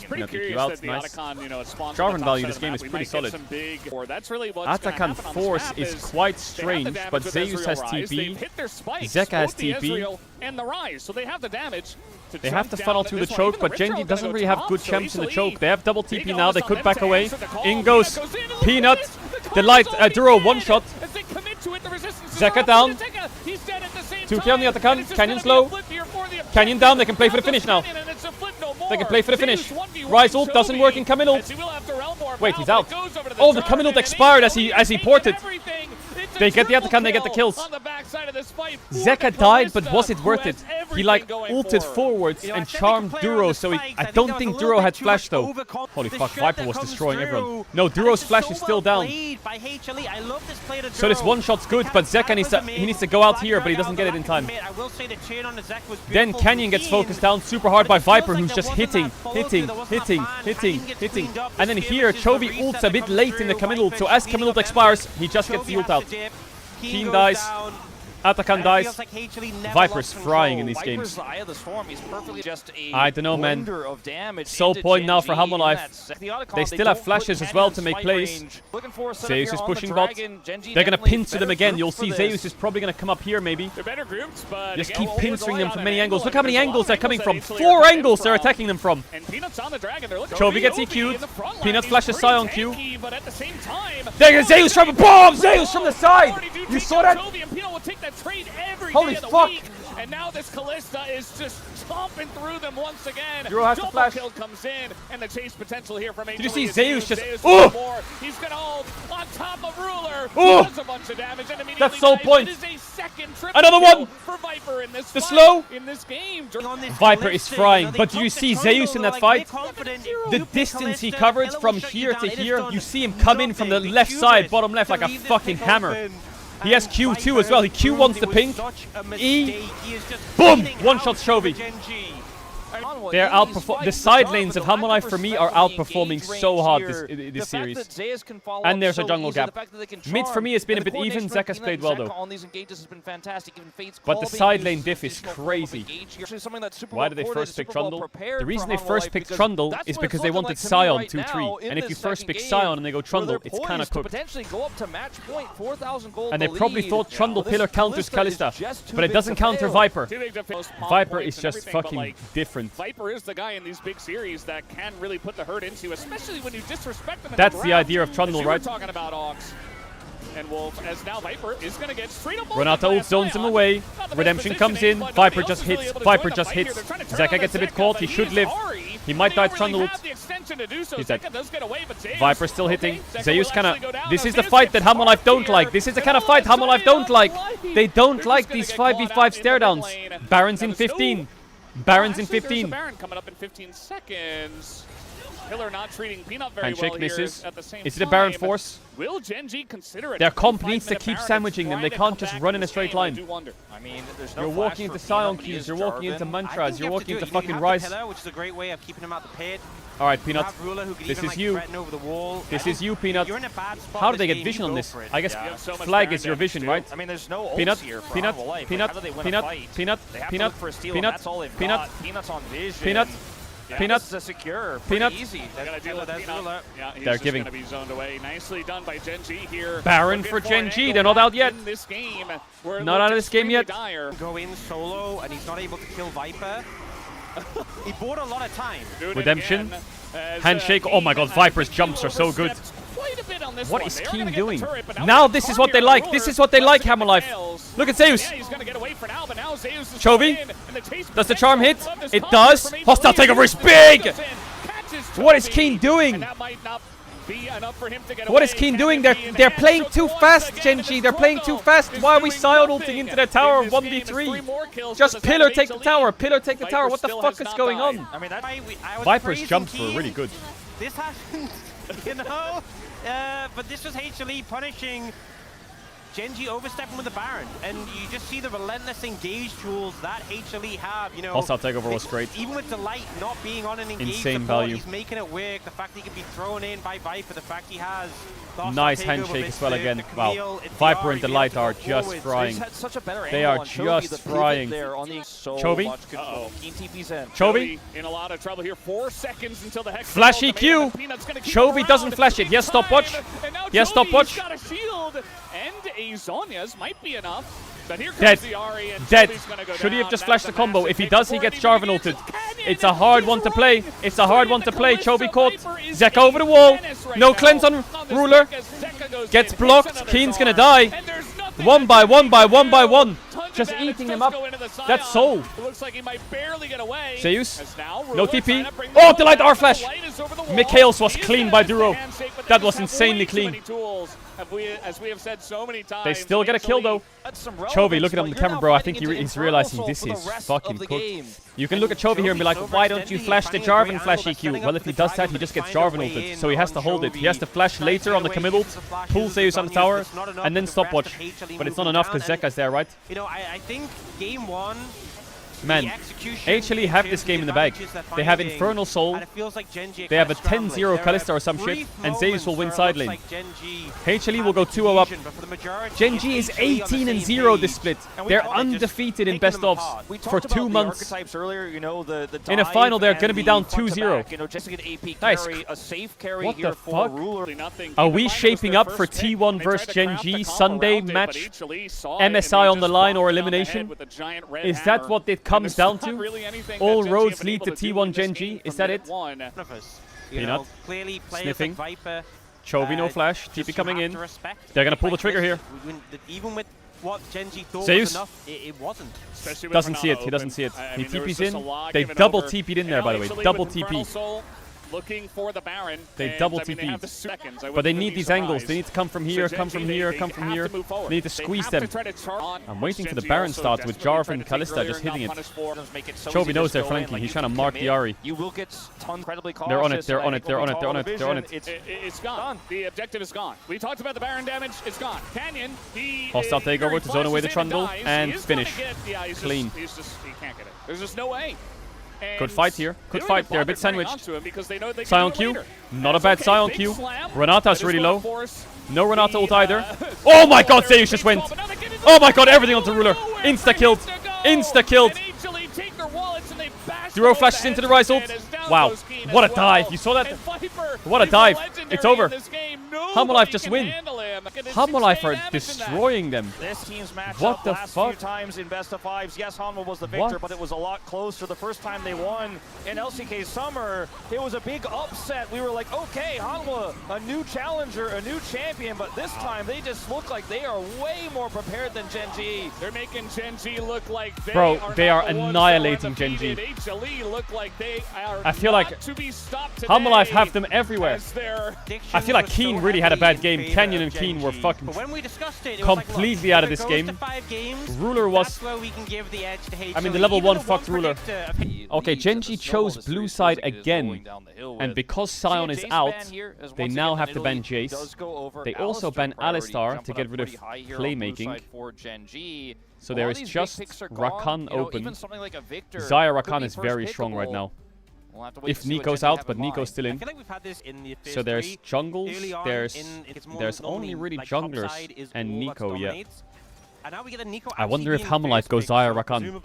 Pretty Peanut EQ curious out, that the nice. Otacon, you know, is spawned Jarvan on the top value side this of the game map. is We pretty might get solid. some big, or that's really what's gonna Atakan happen on this Force map is quite strange, but Zeus has TP. Zeka has TP. And the Rise, so they have the damage. They have to funnel through the choke, but Genji doesn't really have good champs in the choke. They have double TP now, they could back away. In goes Peanut, the light, Duro one shot. Zeka down. 2k on the Atakan, Canyon's low. Canyon down, they can play for the finish now. They can play for the finish. Rise ult doesn't work in Camille ult. Wait, he's out. Oh, the Camille ult expired as he ported. They get the Atakan, they get the kills. Zeka died, but was it worth it? He like ulted forwards and charmed Duro, so I don't think Duro had flash though. Holy fuck, Viper was destroying everyone. No, Duro's flash is still down. So this one shot's good, but Zeka needs to go out here, but he doesn't get it in time. Then Canyon gets focused down super hard by Viper, who's just hitting. And then here, Chovy ults a bit late in the Camille ult, so as Camille ult expires, he just gets the ult out. Keen dies. Atakan dies. Viper's frying in these games. I don't know, man. Soul point now for Hammerlife. They still have flashes as well to make plays. Zeus is pushing bot. They're going to pincer them again. You'll see Zeus is probably going to come up here, maybe. Just keep pincering them from many angles. Look how many angles they're coming from. 4 angles they're attacking them from. Chovy gets EQ'd. Peanut flashes Sion Q. There's Zeus from a bomb! Zeus from the side! You saw that? Holy fuck! And now this Kalista is just stomping through them once again. Duro has to flash. Kill comes in, and the chase potential here from HLE. Did you see Zeus just? He's gonna hold on top of Ruler. Does a bunch of damage, and immediately that's Soul point. It is a second triple Another kill one for Viper in this the fight, slow. in this game. Viper is frying, but do you see Zeus in that fight? The distance he covered from here to here, you see him come in from the left side, bottom left, like a fucking hammer. He has Q2 as well. He Q1s the pink. E. Boom! One shot Chovy. They're outperforming. The side lanes of Hammerlife for me are outperforming so hard this series. And there's a jungle gap. Mid for me has been a bit even. Zeka's played well though. But the side lane diff is crazy. Why did they first pick Trundle? The reason they first picked Trundle is because they wanted Sion 2-3. And if you first pick Sion and they go Trundle, it's kind of cooked. And they probably thought Trundle pillar counters Kalista, but it doesn't counter Viper. Viper is just fucking different. Viper is the guy in these big series that can really put the hurt into, especially when you disrespect them. That's the idea of Trundle, right? Talking about Ox and Wolf, as now Viper is going to get straight up. Renata ult zones him away. Redemption comes in. Viper just hits. Viper just hits. Zeka gets a bit caught. He should live. He might die to Trundle ult. He's dead. Viper still hitting. Zeus kind of... This is the fight that Hammerlife don't like. This is the kind of fight Hammerlife don't like. They don't like these 5v5 stare downs. Baron's in 15. Baron's in 15. Baron coming up in 15 seconds. Pillar not treating Peanut very Handshake well misses. here at the same Is it a Baron time. force? Will Gen G consider it? Their comp needs to keep sandwiching them. They can't just run in a straight line. I mean, there's no You're walking into Sion Qs, you're walking into Mantras, you're walking into fucking Rice. Which is a great way of keeping him out the pit. Alright, Peanut. This is you. This is you, Peanut. How do they get vision on this? I guess flag is your vision, right? I mean, there's no Peanut, here for Peanut, Hammerlife. Peanut, How do they win a Peanut, fight? Peanut, They have to Peanut, look for a steal, Peanut, and that's all they've Peanut, got. Peanut's on vision. Peanut, Peanut. This is a secure. Peanut. Pretty easy. Gotta deal with Peanut. Yeah, he's They're just giving. gonna be zoned away. Nicely done by Gen G here. Baron for Gen G. They're not out yet. In this game, Not out of this game yet. Dire. Go in solo and he's not able to kill Viper. He bought a lot of time. Redemption. Handshake. Oh my god, Viper's jumps are so good. What is Keen doing? Now this is what they like. This is what they like, Hammerlife. Look at Zeus. Chovy. Does the charm hit? It does. Hostile takeover is big. What is Keen doing? What is Keen doing? They're playing too fast, Gen G. They're playing too fast. Why are we Sion ulting into their tower of 1v3? Just pillar take the tower. Pillar take the tower. What the fuck is going on? I mean, that's why Viper's jumps were really good. This happened, you know? But this was HLE punishing Gen G overstepping with the Baron, and you just see the relentless engage tools that HLE have, you know. Hostile takeover was great. Even with Delight not being on an engage Insane support, value. he's making it work. The fact that he can be thrown in by Viper, the fact he has nice handshake as well again. Wow, Viper and Delight are just frying. They are just frying. Chovy. Chovy. In a lot of trouble here. 4 seconds until the Hex. Flash EQ. Chovy doesn't flash it. Yes, stopwatch. Yes, stopwatch. Got a shield, and a Zhonya's might be enough. But here comes Dead. the Ahri, and Dead. Chovy's gonna go Should he have down. just That flashed is the combo? massive If he hit does, he before gets it even Jarvan begins. ulted. Canyon It's a hard one to play. It's a hard one to play. Viper Chovy caught. is Zeka a over the wall. menace right No now. cleanse on Ruler. Zeka goes Gets in, blocked. hits another Keen's gonna Tsar, die. and there's nothing One by one by one by one. Tons of Just damage eating him does up. go into the That's Sion. Soul. It looks like he might barely get away. Zeus. As now No Ruler TP. trying to bring Oh, the Delight ball R back. flash. Delight is over the wall. Mikhails was He is clean gonna by do the Duro. handshake, but That they was just have insanely way too clean. many tools. As we have said so many times. They still get a kill though. Chovy, look at him on the camera, bro. I think he's realizing this is fucking cooked. You can look at Chovy here and be like, why don't you flash the Jarvan flash EQ? Well, if he does that, he just gets Jarvan ulted. So he has to hold it. He has to flash later on the commit ult, pull Zeus on the tower, and then stopwatch. But it's not enough because Zeka's there, right? You know, I think game one, Man, HLE have this game in the bag. They have Infernal Soul, they have a 10-0 Kalista or some shit, and Zeus will win side lane. HLE will go 2-0 up. Gen G is 18-0 this split. They're undefeated in best ofs for 2 months. In a final, they're going to be down 2-0. Nice. What the fuck? Are we shaping up for T1 versus Gen G Sunday match? MSI on the line or elimination? Is that what it comes down to? All roads lead to T1 Gen G. Is that it? Peanut. Sniffing. Chovy no flash. TP coming in. They're going to pull the trigger here. Even with what Gen G thought Zeus was enough, it wasn't. Doesn't see it. He doesn't see it. He TP's in. They double TP'd in there, by the way. Double TP. Looking for the Baron. They double TP. But they need these angles. They need to come from here, come from here, come from here. They need to squeeze them. I'm waiting for the Baron start with Jarvan and Kalista just hitting it. Chovy knows they're flanking. He's trying to mark the Ahri. They're on it, they're on it, they're on it, they're on it, they're on it. It's gone. The objective is gone. We talked about the Baron damage. It's gone. Canyon, he Hostile takeover to zone away the Trundle and finish. Clean. He can't get it. There's just no way. Good fight here. Good fight. They're a bit sandwiched. Scion Scion Q. Not a bad Scion Q. Renata's really low. No Renata ult either. Oh my god, Zeus just went. Oh my god, everything onto Ruler. Insta-killed. Insta-killed. Duro flashes into the Rise ult. Wow, what a dive. You saw that? What a dive. It's over. Hanwha just win. Hanwha are destroying them. This team's matchup What the last fuck? few times in best of fives. Yes, Hanwha was the victor, but it was a lot closer. The first time they won in LCK Summer, it was a big upset. We were like, okay, Hanwha, a new challenger, a new champion, but this time they just look like they are way more prepared than Gen G. They're making Gen G look like they are annihilating Gen G. Look like they are I feel like Hanwha have them everywhere. I feel like Keen really had a bad game. Canyon and Keen were fucking completely out of this game. Ruler was... I mean, the level 1 fucked Ruler. Okay, Gen G chose blue side again. And because Scion is out, they now have to ban Jace. They also ban Alistar to get rid of playmaking. So there is just Rakan open. Xayah Rakan is very strong right now. If Nico's out, but Nico's still in. So there's jungles, there's only really junglers and Nico, yeah. I wonder if Hanwha goes Xayah Rakan.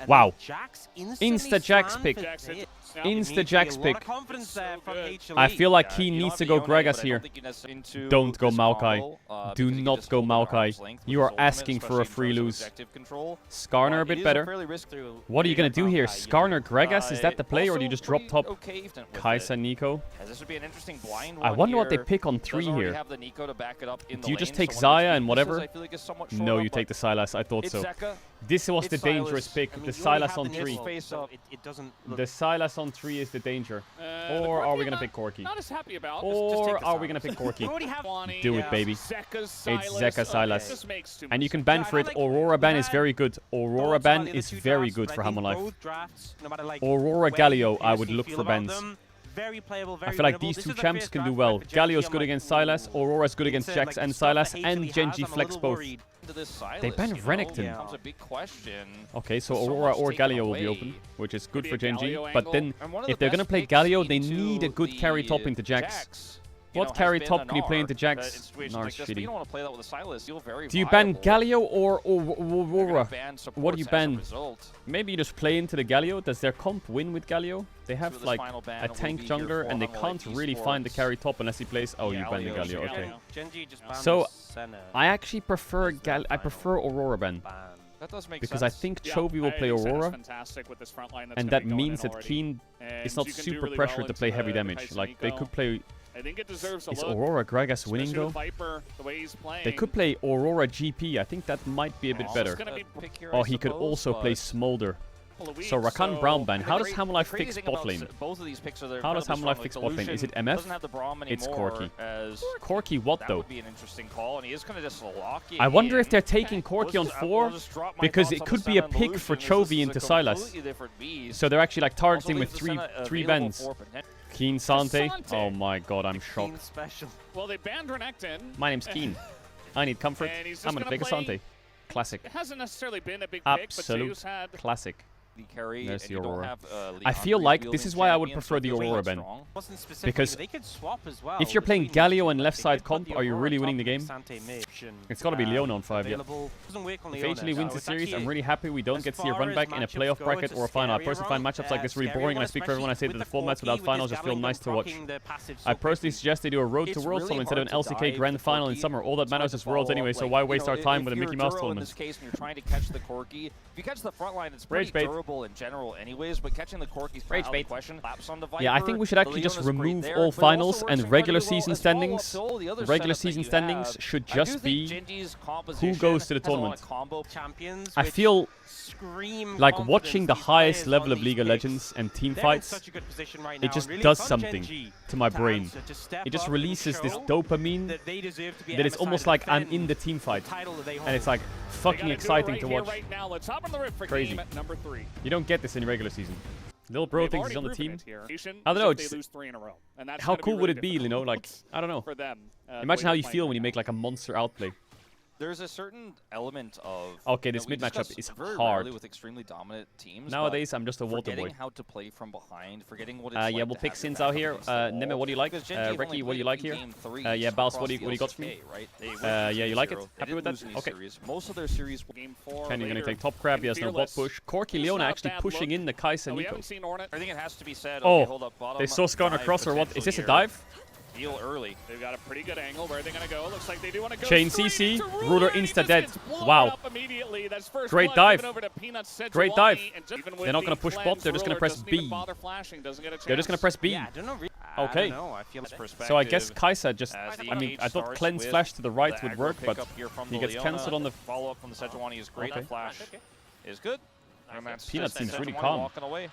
Wow. Insta-Jax pick. Insta-Jax pick. I feel like Keen needs to go Gragas here. Don't go Maokai. Do not go Maokai. You are asking for a free lose. Skarner a bit better. What are you going to do here? Skarner Gragas? Is that the play, or do you just drop top Kai'Sa Nico? I wonder what they pick on 3 here. Do you just take Xayah and whatever? No, you take the Sylas. I thought so. This was the dangerous pick. The Sylas on 3. The Sylas on 3 is the danger. Or are we going to pick Corki? Or are we going to pick Corki? Do it, baby. It's Zeka Sylas. And you can ban for it. Aurora ban is very good. Aurora ban is very good for Hanwha. Aurora Galio, I would look for bans. I feel like these two champs can do well. Galio's good against Sylas, Aurora's good against Jax and Sylas, and Gen G flex both. They ban Renekton. Okay, so Aurora or Galio will be open, which is good for Gen G. But then, if they're gonna play Galio, they need a good carry top into Jax. What carry top can you play into Jax? Nar's shitty. Do you ban Galio or Aurora? What do you ban? Maybe you just play into the Galio. Does their comp win with Galio? They have like a tank jungler and they can't really find the carry top unless he plays... Oh, you ban the Galio, okay. So, I actually prefer Aurora ban. Because I think Chovy will play Aurora, and that means that Keen is not super pressured to play heavy damage. Like, they could play... I think it deserves a Is look. Aurora Gragas winning though? Viper, the way he's playing. They could play Aurora GP. I think that might be a bit better. Oh, he could also play Smolder. So Rakan Brown ban. How does Hanwha fix bot lane? How does Hanwha fix bot lane? Is it MF? It's Corki. Corki what though? I wonder if they're taking Corki on 4 because it could be a pick for Chovy into Sylas. So they're actually like targeting with three bans. Keen Sante? Oh my god, I'm shocked. Well, they banned Renekton. My name's Keen. I need comfort. I'm gonna pick a Sante. Classic. It hasn't necessarily been a big Absolute pick, but had classic. There's the Aurora. I feel like this is why I would prefer the Aurora ban. Because if you're playing Galio and left side comp, are you really winning the game? It's gotta be Leona on 5, yeah. If HLE wins the series, I'm really happy we don't get to see a run back in a playoff bracket or a final. I personally find matchups like this really boring, and I speak for everyone. I say that the formats without finals just feel nice to watch. I personally suggest they do a Road to Worlds tournament instead of an LCK Grand Final in summer. All that matters is Worlds anyway, so why waste our time with a Mickey Mouse tournament? Rage bait. In general anyways, but catching the Corki's Rage bait. Yeah, I think we should actually just remove all finals and regular season standings. Regular season standings should just be who goes to the tournament. I feel like watching the highest level of League of Legends and team fights, it just does something to my brain. It just releases this dopamine that it's almost like I'm in the team fight. And it's like fucking exciting to watch. Crazy. You don't get this in regular season. Little bro thinks he's on the team. I don't know, just how cool would it be, you know, like, I don't know. Imagine how you feel when you make like a monster outplay. there's a certain element of this mid matchup is very hard. with extremely dominant teams. Nowadays, I'm just a water boy. Forgetting how to play from behind, forgetting what it's like yeah, we'll pick Sins out here. Neme, what do you like? Reki, what do you like here? Yeah, Baus, what do you got for me? Yeah, you like it? Happy with that? Okay. Most of their series. Game 4. Kenny gonna take top grab. He has no bot push. Corki Leona actually pushing in the Kai'Sa We Nico. haven't seen Ornette. I think it has to be said. Oh, okay, hold up, bottom they saw Skarner dive cross or what? Is this a potential dive? here. Deal early. They've got a pretty good angle. Where are they going to go? Looks like they do want to go Chain straight CC, into Ruler and he insta just dead. gets blown Wow. up immediately. That's first Great blood dive. given over to Peanut Sejuani, Great dive. and just even They're with not gonna the push bot, cleanse, they're just gonna Ruler press doesn't B. even bother flashing, doesn't get a They're just gonna chance. press B. Yeah, I don't know. Okay. I don't know. I feel like So I guess Kai'Sa just, As the I mean, engage I thought starts cleanse with flash to the right the would aggro work, but pickup here from he the gets Leona. cancelled on the... Follow up from the Sejuani is great. Okay. The flash is good. And that's Peanut just seems really Sejuani calm. walking away.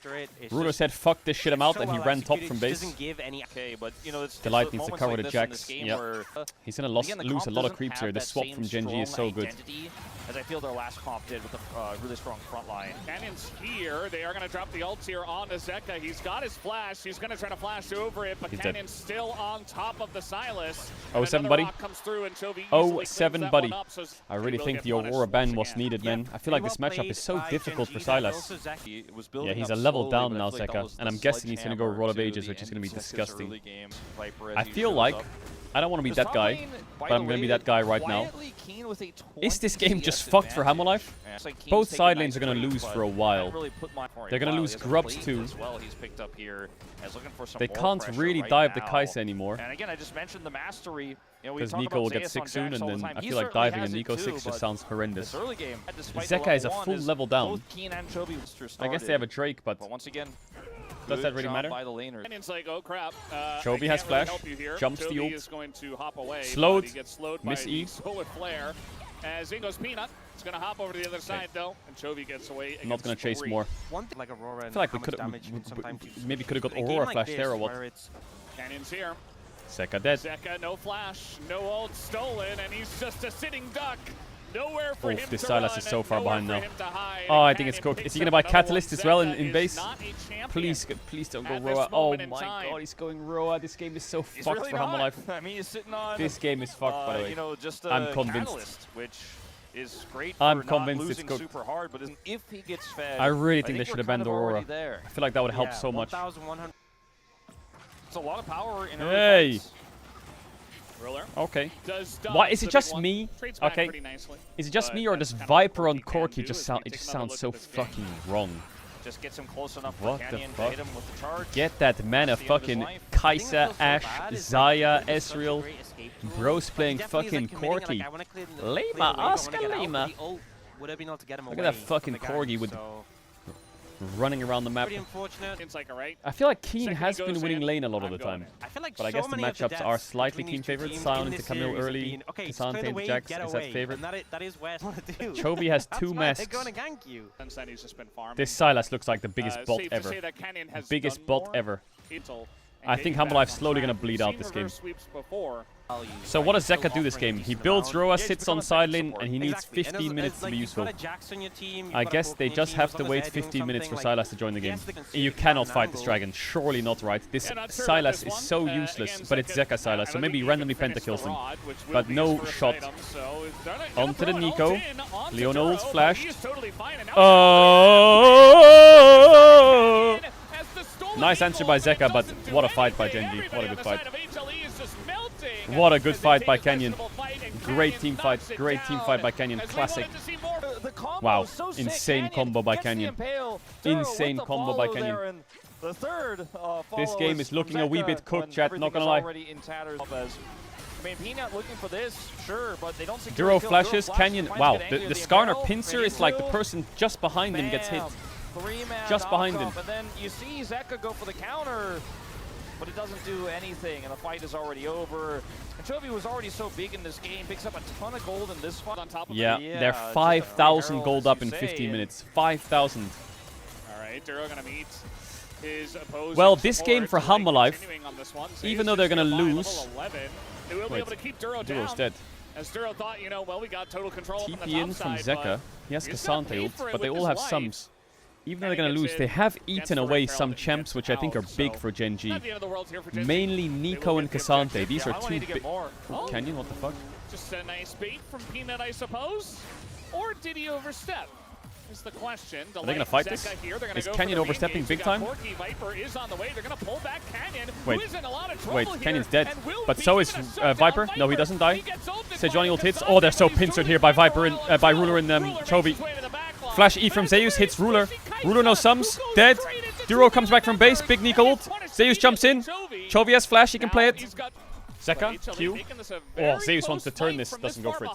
Ruler said, fuck this shit, I'm out, and he ran top from base. Doesn't give any. Okay, but you know, it's Delight the needs to moments cover like the this in jacks. this game Yep. where, He's gonna again, the lose a comp lot of doesn't creeps have here. The that swap same from Gen G is so strong good. identity as I feel their last comp did with a really strong front line. Canyon's here. They are going to drop the ults here on Zeka. He's got his flash. He's going to try to flash over it, but He's dead. Canyon's still on top of the Silas. Oh, 7, buddy. Oh, 7, buddy. I really think the Aurora ban was needed, man. I feel like this matchup is so difficult for Silas. Yeah, he's a level down now, Zeka, and I'm guessing he's gonna go Rod of Ages, which is gonna be disgusting. I feel like I don't want to be that guy, but I'm gonna be that guy right now. Is this game just fucked for Hammerlife? Both side lanes are gonna lose for a while. They're gonna lose Grubs too. They can't really dive the Kai'Sa anymore. And again, I just mentioned the mastery. Because Nico will get 6 soon, and then I feel like diving a Nico 6 just sounds horrendous. Zeka is a full level down. I guess they have a Drake, but once again, does that really matter? Canyon's like, oh crap. Chovy has flash, jumps the ult. Is going to hop away, Slowed. he gets slowed Miss by E. the bullet flare. As in goes Peanut. It's going to hop over to the other side though, and Chovy gets away. I'm not gonna chase more. One thing like Aurora. I feel like we could maybe could have got Aurora flash there or what. Canyon's here. Zeka dead. Zeka, no flash, no ult stolen, and he's just a sitting duck. Nowhere for him This to Silas run is so and far nowhere behind for now. him to hide. Oh, I And think it's Canyon cooked. Is picks he gonna up buy another one. Catalyst as well in Zeka base? is not a champion Please don't go at this Roa. Oh moment in my time. god, he's going Roa. This game is so He's fucked really for not. Hammerlife. I mean, he's sitting on. This game is fucked, by the way. You know, just I'm convinced. Catalyst, which is great. I'm for convinced not it's losing cooked. super hard, but if he gets fed, I really think they should we're have kind banned of Aurora. already there. I feel like that would help so much. 1,100. It's a lot of power in Hey. fights. Ruler Okay. does Why is it the just big one. me? Trades back Okay. pretty nicely, Is it just but me or that's does kind of Viper what on he can Corki do just is sound? he It takes just another sounds look so at this game. fucking wrong. Just gets him close enough What for the Canyon to fuck? hit him with the charge. Get that mana, That's the end of his fucking life. Kai'Sa, Ashe, Zaya, Ezreal. Bro's playing fucking Corki. Lima, Oscar Lima. Would have been able to get him Look at that fucking Corgi with running around the map. pretty unfortunate. It's like, all right. I feel like Keen Second has he been goes winning in, lane a lot of I'm the going time. in. I feel like But I so guess the many of matchups are deaths slightly between team these two favorites. teams Sion in into this Camille series have early, been, okay, just Cassandra turn into away, Jax, get is that away, favorite? and that is what I want to do. Chovy has That's 2 why they're masks. going to gank you. Since then, he's just been farming. This Silas looks like the biggest bot Safe to ever. say that Canyon has Biggest done bot more. ever. It'll- I and think getting back Hammerlife's on slowly track. gonna bleed We've out seen this game. reverse sweeps before. So what does Zeka do this game? He builds Roa, sits on side lane, and he needs Exactly. 15 minutes to be useful. You've got a Jax on your team, I you've got a guess Poke they on your just team, have as to long as wait they're doing 15 minutes for something Silas to join the game. yes, they can see You it cannot now, fight this but- dragon. Surely not, right? This Yeah, not sure Silas about is this so one. useless, Again, but it's Zeka, Zeka Silas, I so don't maybe think he randomly can finish pentakills the him. rod, which will But be no his first shot. item, so he's done it. Onto the Gonna Nico. throw it in, onto Leonel Duro, flashed. he is totally fine, and now Oh! as the stolen Nice answer by Eagle, Zeka, but doesn't do what a fight by anything. Gen G. What a Everybody good on fight. the side of HLE is just melting What a good as they fight take by a Canyon. questionable fight, and Great Canyon team fight. knocks it Great team down. fight by Canyon. As we Classic. wanted to see more. The combo Wow. is so sick. Insane Canyon combo by gets the Canyon. impale. Duro Insane with the combo by follow Canyon. there, and the third This follow game is from looking a wee Zeka bit cooked, when chat, not everything gonna is lie. already in tatters. I mean, Peanut looking for this, sure, but they don't secure Duro the kill. flashes, Duro Canyon. finds Wow, get angry the at Skarner impale, pincer and is like the will- person just behind him gets hit. Man, three-man Just behind knockoff, him. And then you see Zeka go for the counter, but it doesn't do anything, and the fight is already over. And Chovy was already so big in this game, picks up a ton of gold in this fight. On top of Yeah, it. they're just a 5,000 barrel, gold as up you in say, 15 and- minutes. 5,000. All right, Duro gonna meet his opposing Well, this game for support, Hammerlife, continuing on this one. even Zaya's though they're just gonna gonna buy lose- level 11. They will be Wait, able to keep Duro Duro's down. dead. As Duro thought, you know, well, we got total control up on the TP top in from side, Zeka. but He has he's gonna Cassandra pay ult, for it but they with all his have life. sums. Even though And they're he gonna gets lose, they in, have gets eaten the away red some herald and champs, gets which I think are out, big so for Gen G. not the end of the world here for Gen G. Mainly They will Nico and get the Cassandra. objective. These Yeah, are I wanted two to get big. more. Oh. Canyon, what the fuck? Just a nice bait from Peanut, I suppose. Or did he overstep? Is the question. Are they gonna fight this? Here. They're gonna Is go Canyon overstepping big time? Corky Viper is on the way. They're gonna pull back Canyon. Wait. Who is in a lot of trouble Wait, here Canyon's dead. and will But be so is given a shutdown. Viper. No, he doesn't die. He gets ulted Sejuani by ult hits. Cassandra, Oh, they're so but he's pincered doing here by it Viper and well. by Ruler and Ruler Chovy. makes his way to the back line. Flash E from Zeus hits Ruler. Ruler no sums. Dead. Duro comes back from base. Big Nico ult. Zeus jumps in. Chovy has flash. He can play it. Zeka, Q. Oh, Zeus wants to turn this. Doesn't go for it.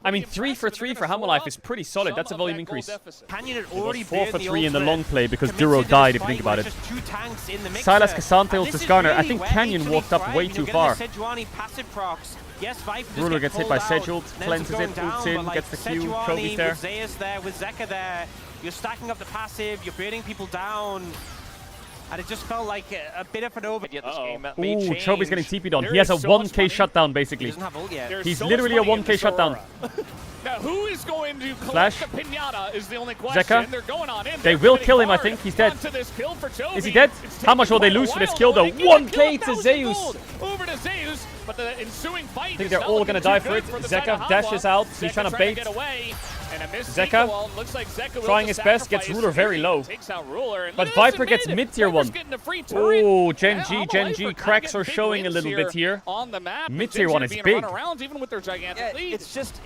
I mean, 3 for 3 for Hammerlife is pretty solid. That's a volume increase. Canyon had It already was 4 for been 3 in the ultimate, long play because committed Duro to died, this if you think fight about with it. just 2 tanks in the mixer. Silas Cassante And ult this to is Skarner. I really think where Canyon H2 walked up thrive. way You'll too get far. the Sejuani passive procs. Yes, Viper just Ruler gets gets hit by pulled out, Sedgelt, then cleanses it's it, going ults down, in, but like gets the Q, Sejuani Chovy's there. with Zeus there, with Zeka there, you're stacking up the passive, you're baiting people down. And it just felt like a bit of an over. Ooh, Chovy's getting TP'd on. He has a 1k shutdown, He basically. doesn't have ult yet. He's literally a 1k shutdown. Now, who is going to Flash. collect the pinata is the only question. Zeka. They're going on in. They will kill him, I think. He's dead. Is he dead? How much will they lose for this kill, though? 1k to Zeus. Over to Zeus, but the ensuing fight I think they're all gonna die for it. Zeka dashes out. He's trying to bait. Zeka trying his best, gets Ruler very low. But Viper gets mid-tier 1. Oh, Gen G cracks are showing a little bit here. Mid-tier 1 is big.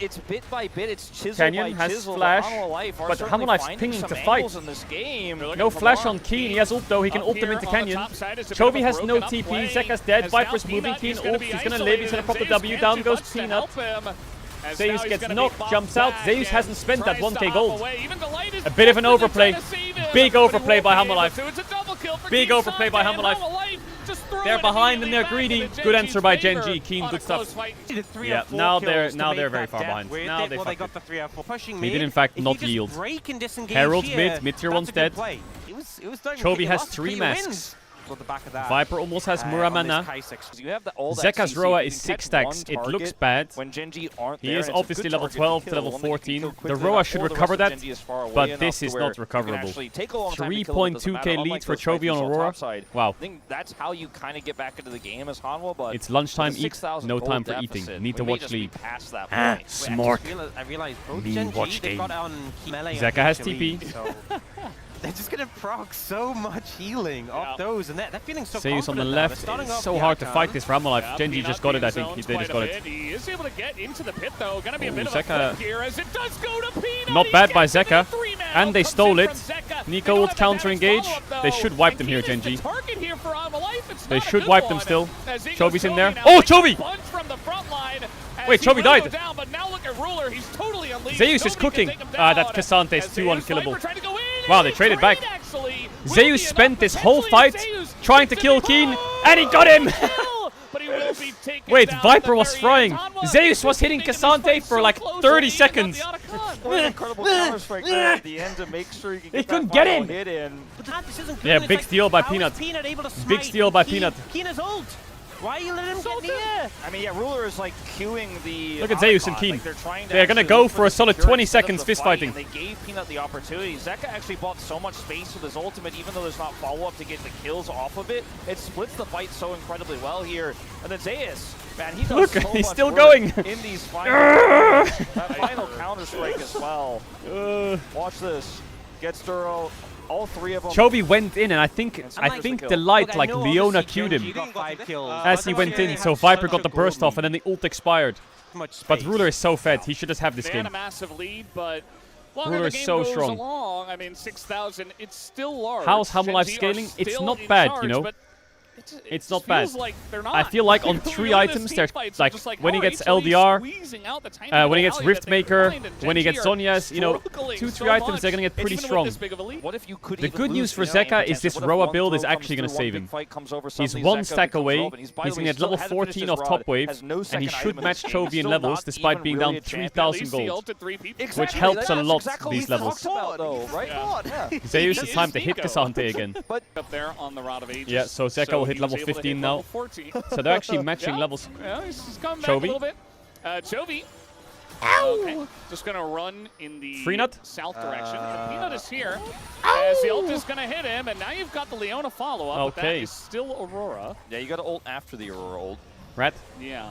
It's bit by bit. It's chisel Canyon by has chisel. flash, Life are but certainly Hammerlife's finding pinging some to fight. angles in this game. No flash on Keen. He has ult though. He can ult them into Canyon. Chovy has no TP. Zeka's dead. Viper's moving. Keen ult. He's gonna live. He's gonna pop the W. Down goes Peanut. Zeus gets knocked, jumps out. Zeus hasn't spent that 1k gold. A bit of an overplay. Big overplay by Hammerlife. Big overplay by Hammerlife. They're behind and they're greedy. Good answer by Gen G. Keen, good stuff. Yeah, now they're very far behind. Now they got the 3 or 4 pushing He did in fact not yield. Herald mid-tier 1's dead. Chovy has 3 masks. Viper almost has Muramana. Zeka's Roa is 6 stacks. It looks bad. He is obviously level 12 to level 14. The Roa should recover that, but this is not recoverable. 3.2k lead for Chovy on Aurora. Wow. I think that's how you kind of get back into the game as Hanwha, but it's lunchtime eat, no time for eating. Need to watch League. Smart. I realized both Me Gen watch G, they've game. got it on melee. Zeka has TP. So they're just going to proc so much healing off those, and they're feeling so Zeus on the confident now. left. They're It's starting so off hard to the fight this for Hammerlife. Yeah, Gen G just got it, I think. They just got it. He is able to get into the pit, though. Gonna be a bit of Zeka. a here as it does go to Peanut. Not He bad by gets it, Zeka. the 3-man And they comes stole in it. from Zeka. Nico They will go counter-engage. follow-up, though. They should wipe And them here, Keen is Gen G. the target here for Hammerlife. It's They not a should good wipe them one. still. As he goes Chovy's in there. now. Oh, He gets Chovy! punched from the front line as Wait, he Chovy will died. go down, but now look at Ruler. He's totally unleashed. Zeus is Nobody can cooking. take him That down. Cassante is As too Zeus unkillable. Viper tried to go in, Wow, and they the traded trade back. actually will Zeus be spent enough. this whole Potentially fight Zeus trying to gets kill it. Keen, Oh, and he got him! but he will be taken Wait, down Viper at was the very frying. end. Hanwha Zeus was is hitting making this Cassante fight for so like close, 30 and he got seconds. the Otacon. What an incredible counter strike there at the end to make sure you can He get couldn't that get final him. hit in. But this isn't good. Yeah, It's big like, steal by how is Peanut. Peanut able to Big smite steal by Keen? Peanut. Keen is ult. Why are you letting him get near? I mean, yeah, Ruler is like queuing the. Look at Zeus and Otacon. Keen. Like, They're gonna actually go look for a solid the pure 20 extent of seconds the fist fight, fighting. and they gave Peanut the opportunity. Zeka actually bought so much space with his ultimate, even though there's not follow-up to get the kills off of it. It splits the fight so incredibly well here. And then Zeus, man, he does Look, so he's much still work going. in these finals. That final counter strike as well. Watch this. Gets Duro. All 3 of them. Chovy went in, and I think the light, like Leona queued him as he went in, so Viper got the burst off, and then the ult expired. But Ruler is so fed, he should just have this They had game. a massive lead, but longer Ruler the is game so goes strong. along, I mean, 6,000, it's still large. How's Hammerlife Gen Z are scaling? It's still not in bad, charge, you know? but it It's just not bad. feels like they're not. I feel like on They 3 really items, team they're fights, like just when he alright, gets so he's LDR, squeezing out the tiny when he little gets value that they Riftmaker, find, and when he Gen gets G are Zhonya's, you know, struggling 2-3 so items, much, they're gonna get pretty even with strong. this big of a lead. What if you could The even good lose news for behind Zeka is this potentially? What if Roa one build throw is comes actually gonna through, save one him. big fight comes over, He's suddenly 1 Zeka stack becomes away, relevant. By the he's way, gonna get still level hasn't finished 14 his off rod, top wave, has no and second he item should in match this game, Chovy in still levels not despite even being really down a champion. 3,000 At least he gold. ulted 3 people. Which helps a that's lot, exactly these what he levels. talked about, though, right? Yeah. Zeus He is time is to hit Nico. Cassante again. But Up there on the Rod of Ages. Yeah, so Zeka will hit he was level able to 15 hit now. level 14. So they're actually matching Yeah. levels. Yeah, he's coming back Chovy. a little bit. Chovy. Okay. Just gonna run in the Freenut? south direction. The Peanut is here. As the ult is gonna hit him, and now you've got the Leona follow-up. But that Okay. is still Aurora. yeah, you got to ult after the Aurora ult. Rat? Yeah.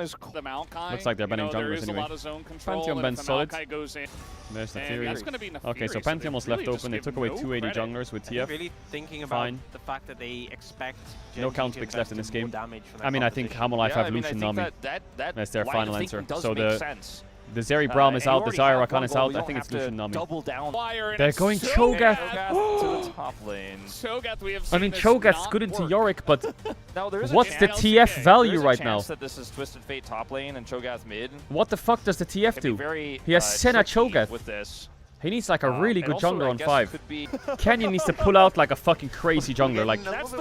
is the Maokai. Looks like they're banning there junglers is anyway. a lot of zone control, Pantheon and bans if the solid. Maokai goes in, There's the and Fury. that's going to be Okay, so Pantheon was left open. They took away 280 junglers with TF. Really thinking about Fine. the fact that they expect No Gen count G to picks left in invest this more game. damage from that I mean, I think competition. Hamel Life have I mean, I Lucian think Nami. that That's their line final of answer. thinking does So make the sense. Zeri Braum is And you out, the already Zyra have Rakan one is goal, out. you I don't think have it's to Lucian Nami. double down. They're going Cho'Gath. To the top lane. Cho'Gath, we have I seen mean, this Cho'Gath's not good into work. Yorick, but Now, there is a what's the chance- TF value there's a right now? chance that this is Twisted Fate top lane and Cho'Gath mid. What the fuck does the TF Could be do? very, He has Senna tricky Cho'Gath. with this. He needs like a really good jungler on 5. Canyon needs to pull out like a fucking crazy jungler. Like, that's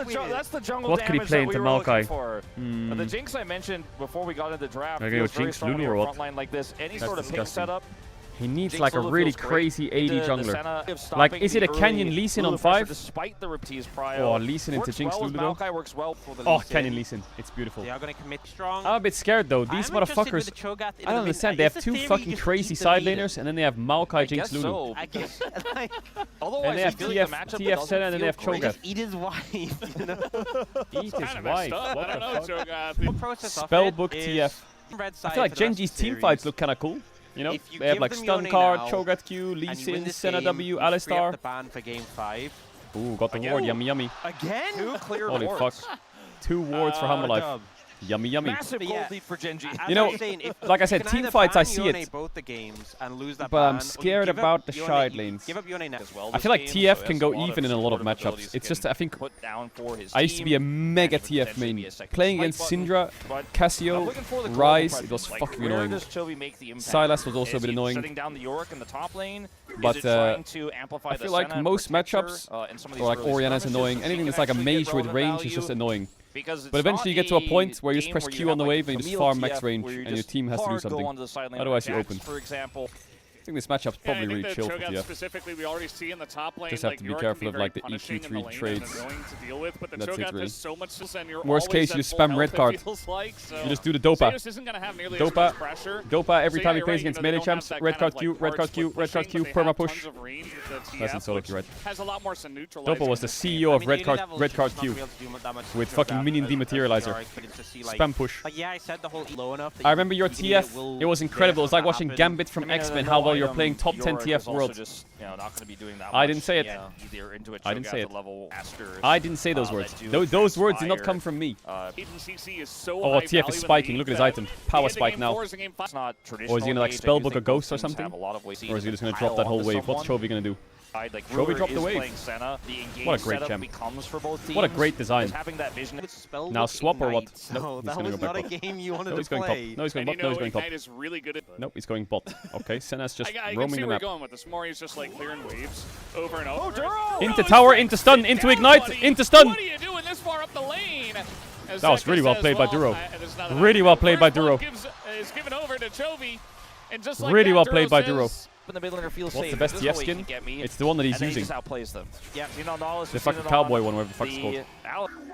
the jungle what could he play into Maokai? The Jinx I mentioned before we got into the draft. Are you gonna go Jinx Lulu or what? Frontline like this. Any That's sort of pick disgusting. setup. He needs like a really crazy AD jungler. Like, is it a Canyon Lee Sin on 5? Despite the Oh, Lee Sin into Jinx Lulu though. Oh, Canyon Lee Sin. It's beautiful. They are going to commit strong. I'm a bit scared though. These motherfuckers. I don't understand. They have 2 fucking crazy side laners, and then they have Maokai Jinx Lulu. I guess. Like, And they have TF Senna, and then they have Cho'Gath. eat his wife. You know? Eat his Kinda wife. messed up. What I the don't know, fuck? Cho'Gath. Spellbook TF. I feel like Genji's teamfights look kind of cool. You know, they have like stun card, Cho'Gath Q, Lee Sin, Senna W, Alistar. For game 5. Ooh, got the ward. Yummy, yummy. Again? 2 clear Holy wards. fuck. 2 wards for Humble Life. Yummy, yummy. Massive gold lead for Genji. You know, like I said, teamfights, I see it. Both the games and lose that But I'm scared about the side lanes. Give up Yone as well. I feel like TF can go even in a lot of matchups. It's just, I think, I used to be a mega TF main. Playing against Syndra, Cassio, Ryze, it was fucking annoying. Sylas was also a bit annoying. But I feel like most matchups, or like Orianna's annoying. Anything that's like a mage with range is just annoying. But eventually you get to a point where you just press Q on the wave and you just farm max range, and your team has to do something. Otherwise you open. I think this matchup's probably really chill for TF. Specifically, we already see in the top lane, Just have to be careful of like the EQ3 trades. But That's it really. so much Worst case, you just spam red card. You just do the Dopa. Dopa every time he plays against melee champs. Red card Q, red card Q, red card Q, perma push. That's in solo queue, right? Dopa was the CEO of red card Q with fucking minion dematerializer. Spam push. Yeah, I said the whole low enough. I remember your TF. It was incredible. It was like watching Gambit from X-Men. How well you're playing top 10 TF world. I didn't say it. I didn't say it. I didn't say those words. Those words did not come from me. Oh, TF is spiking. Look at his item. Power spike now. Or is he gonna like spellbook a ghost or something? Or is he just gonna drop that whole wave? What's Chovy gonna do? Chovy dropped the wave. What a great champ. What a great design. Now swap or what? Nope, he's gonna go back bot. No, he's going top. No, he's going bot. No, he's going top. Nope, he's going bot. Okay, Senna's just roaming the map. Going with this. Mori's just like clearing waves over and over. Into tower, into stun, into ignite, into stun. What are you doing this far up the lane? That was really well played by Duro. Really well played by Duro. Is given over to Chovy, and just like really well played by Duro. What's the best TF skin? It's the one that he's using. The fucking cowboy one, whatever the fuck it's called.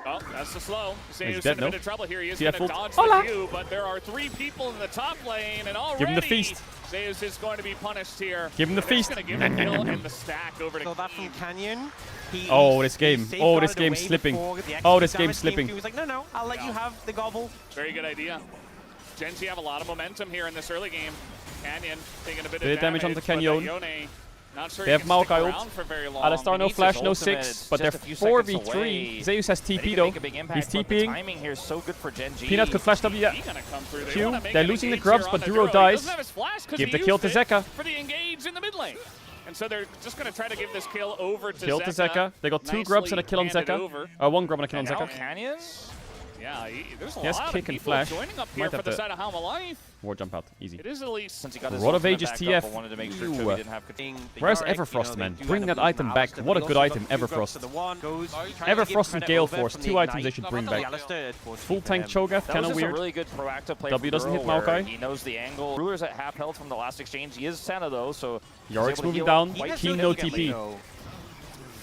Oh, that's the slow. He's dead, no? Into trouble here. He is TF going to dodge Hola. the Q, but there are 3 people in the top lane, and already Give him the feast. Zeus is going to be punished here. Give him the feast. Going to give the kill and the stack over to So that from Canyon. Oh, this game. Oh, this game's slipping. Oh, this game's slipping. He was like, no, I'll let you have the gobble. Very good idea. Genji have a lot of momentum here in this early game. Canyon taking a bit Bit of damage onto but Canyon. Yone, not sure They he have can stick Maokai around ult. for very long. Alistar no flash, no ultimate. 6, but they're Just a few seconds 4v3. away. Zeus has TP though. He's TPing. So good for Genji. Peanut could flash W. He gonna come through. They Q, wanna make they're an losing the engage grubs, here but on the Duro He dies. doesn't have his flash 'cause Give he the kill to used it Zeka. for the engage in the mid lane. And so they're just going to try to give this kill over to Kill to Zeka. They got 2 grubs and a kill on Zeka. 1 grub and a kill on Zeka. Canyons? Yeah, there's a Yes, lot kick of and people flash. joining up Might here for have the to- side of Halma Life. Ward jump out. Easy. It is at least Since he got his Rod of ultimate Ages back TF. up, I wanted to make sure Ew. Chovy didn't have Where's Everfrost, man? Bring that item back. What a good item, Everfrost. Everfrost and Gale Force. 2 items they should bring back. Full tank Cho'Gath, That kind was of just a weird. really good proactive play W from doesn't Duro hit where Maokai. He knows the angle. Ruler's at half health from the last exchange. He is Senna though, so Yorick's he's able to moving heal down. quite Keen no significantly. TP.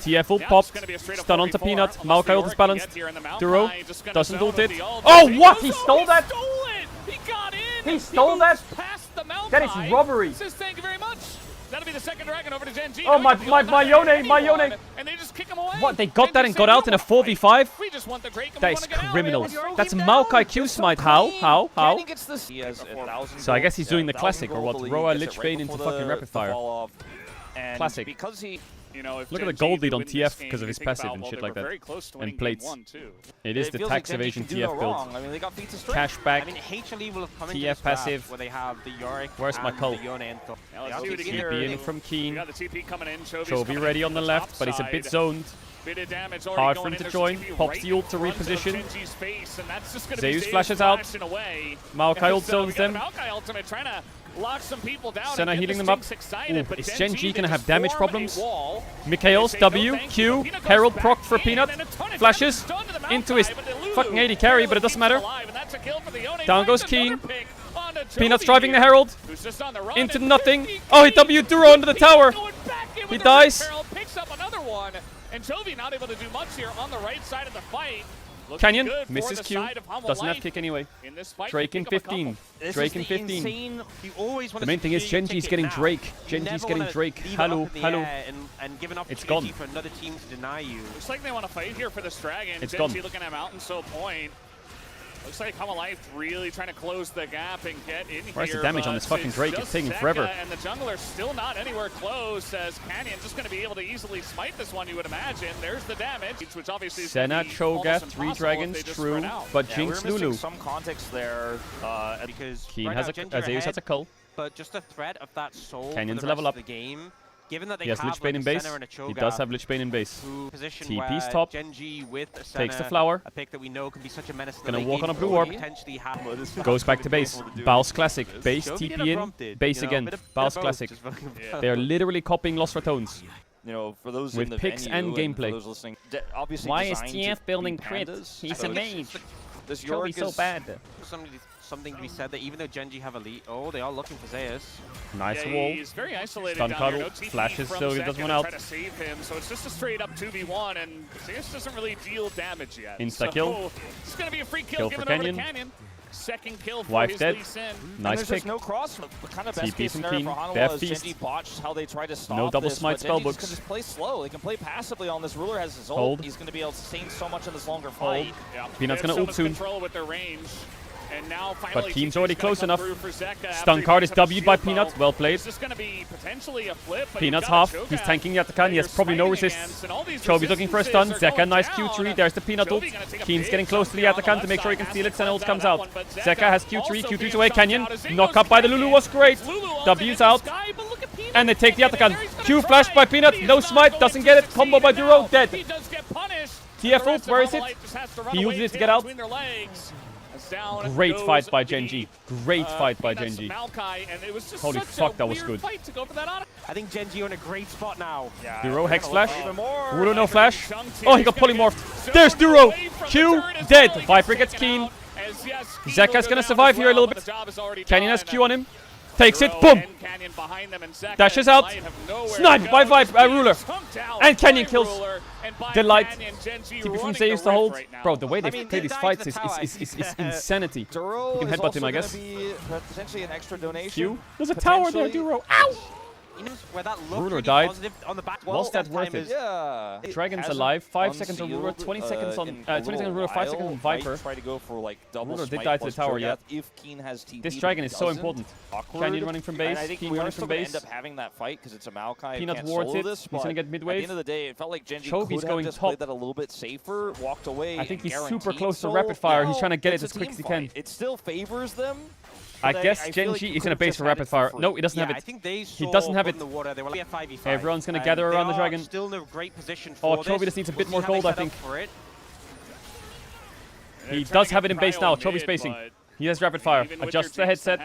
TF ult Yeah, popped. it's gonna be a straight up Stun onto 4v4. Peanut. Unless Maokai the ult is Yorick balanced. can get here in the Maokai, Duro just gonna doesn't zone ult it. the ult. Oh, There what? goes He the- stole that? He stole it! He got in! He stole that? moves past the Maokai. That is robbery. Says thank you very much. That'll be the second dragon over to Genji. Oh, Now my he can Yone, anyone, my Yone. And they just kick him away. What? They got that Genji and got saying, out in a "No, 4v5? We just want the Drake and we That is wanna get out." criminal. And throw That's him Maokai down. Q smite. How? How? Canyon gets this. He has 1,000 So I guess he's doing the gold, classic or what? 1,000 gold, Roa he Lich gets it Bane right into before fucking the rapid fire. fall off. And Classic. Because he You know, if Look at the Genji gold lead do on win this TF game, because of you his think passive about, and well, shit they like were that. very close to And winning game plates. 1 too. It is the feels tax like Genji evasion can do no TF build. wrong. I mean, they got feats of strength. Cash back. I mean, HLE will have come into TF this draft passive. where they have the Yorick Where's my and cult? the Yone and Thor. Now let's see what he can TP do. in from We Keen. got the TP coming in. Chovy Chovy ready on the left, but he's a bit zoned. Bit of damage Hard for him to join. Pops the ult to reposition. Zeus flashes out. Maokai ult zones them. Maokai ultimate trying to lock some people down. Senna healing them up. Excited, but is Genji gonna have damage problems? Wall. Mikhail's W, Q, Herald proc for Peanut. Flashes into his fucking 80 carry, but it doesn't matter. Down goes Keen. Peanut's driving the Herald into nothing. Oh, he W Duro under the tower. He dies. Picks up another one, and Chovy not able to do much here on the right side of the fight. Canyon misses Q. Doesn't have kick anyway. Drake in 15. Drake in 15. The main thing is Genji's getting Drake. Genji's getting Drake. Hello, hello. It's gone. For another team to deny you. Looks like they want to fight here for this dragon. It's Genji gone. looking at Mountain so point. Looks like Life really trying to close the gap and get in here. Where's the damage on this fucking Drake? It's taking forever. And the jungler still not anywhere close, as Canyon just going to be able to easily smite this one, you would imagine. There's the damage, which obviously is Senna, Cho'Gath, 3 dragons, true, but Jinx, Lulu. Some context there because Keen has a Zeus has a cull. But just the threat of that soul Canyon's for the level rest up. of the game. Given that they He has Lich Bane in base. He does have Lich Bane in base. TP's top. Genji with Takes the flower. A pick that we know can be such a menace. Gonna walk on a blue orb. Goes back to base. Baus classic. Base TP in. Base again. Baus classic. They are literally copying Lost Ratones. You know, for those with in the picks and gameplay. For those listening, obviously why is TF building crit? He's a mage. This Cho'Gath so bad. Something to be said that even though Genji have elite, they are looking for Zeus. Nice yeah, wall. He's very isolated Stun down cuddle. here. No TP Flashes from so he Zeka doesn't to want out. try to save him, so it's just a straight up 2v1, and Zeus doesn't really deal damage yet. Insta kill. It's gonna be a free kill for given over Canyon. to Canyon. Second kill for Wife his dead. Lee Sin. Nice pick. No cross. The kind of best TP case from scenario Keen. for Hanwha They have is feast. Genji botched how they try to stop No double this, smite but Genji spellbooks. can just play slow. They can play passively on this. Ruler has his ult. Hold. He's going to be able to sustain so much in this longer Hold. fight. Yeah. Peanut's They gonna have ult so much soon. control with their range. And now But Keen's already close enough. Stun Stun card is W'd by Peanut. Well played. This is going to be potentially a flip. But Peanut's you've got half. Cho'Gath He's tanking the Atakan. He has probably no resists. Chovy's looking for a stun. Zeka, nice Q3. There's the Peanut ult. Keen's getting close to the Atakan to make sure he can steal it. Senna ult comes out. Zeka has Q3. Q3's away. Canyon. Knock up by the Lulu was great. W's out. And they take the Atakan. Q flashed by Peanut. No smite. Doesn't get it. Combo by Duro. Dead. TF ult. Where is it? He uses it to get out. Great fight by Genji. Great fight by Genji. Holy fuck, that was good. I think Genji on a great spot now. Duro, Hex Flash. Rulo, no flash. Oh, he got polymorphed. There's Duro. Q, dead. Viper gets Keen. Zeka's gonna survive here a little bit. Canyon has Q on him. Takes it. Boom. Dashes out. Sniped by Ruler. And Canyon kills. Delight. TP from Zeus to hold. Bro, the way they play these fights is insanity. You can headbutt him, I guess. Potentially an extra donation. Q. There's a tower there, Duro. Ow! You know where that looked Ruler really died. positive on the back. Was that worth it? Yeah. Dragon's alive. 5 seconds on Ruler. 20 seconds on 20 seconds on Ruler. 5 seconds on Viper. Try to go for like double Ruler did smite die to the plus tower, Cho'Gath yeah. if Keen has TP, This dragon but is so doesn't. important. Awkward. Canyon running from base. And I think Keen we are running still from going to base. end up having that fight because it's a Maokai. Peanut Can't wards solo it. this, He's but gonna get at mid-wave. the end of the day, it felt like Genji Chovy's could have going just top. played that a little bit safer, walked away. I think he's super guaranteed close to solo. rapid fire. He's No, trying to get it's it as a quick as he team can. fight. It still favors them. I but guess feel like Genji he is in a could've base just for had rapid it fire. free. No, he doesn't have I it. think they He doesn't have it. in the water. They were like a 5v5. Everyone's gonna And gather they around the are dragon. Still in a great position Oh, for Chovy this. just needs a We'll bit see more how they gold, I set up think. for it. He does have it in base now. Chovy's spacing. He has rapid fire. Adjusts the headset.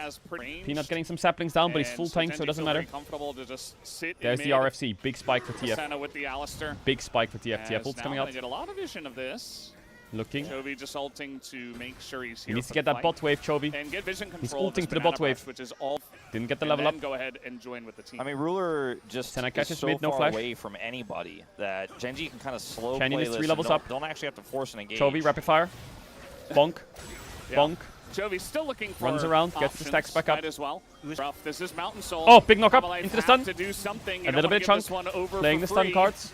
Peanut getting some saplings down, but he's full tank, so it doesn't matter. There's the RFC. Big spike for TF. With the Alistair. Big spike for TF. TF ult's coming out. Get a lot of vision of this. Looking. Chovy just ulting to make sure he's here. He needs to get that bot wave, Chovy. And get vision He's control. ulting to the bot wave. Which is all. Didn't get the level up. Go ahead and join with the team. I mean, Ruler just Senna is catches so mid, no far flash. away from anybody that Genji can kind of slow Canyon play is this 3 and levels don't, up. Don't actually have to force an engage. Chovy, rapid fire. Bonk. Bonk. Chovy's still looking for Runs around, gets the stacks back up. As well. Rough. This is Mountain Soul. Oh, big knock up into the stun. To do something. A little bit of chunk. Playing the stun cards.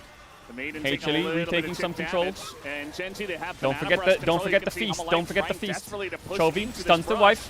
HLE retaking some control. And Genji, they have Don't forget the feast. Don't forget the feast. Chovy stuns the wife.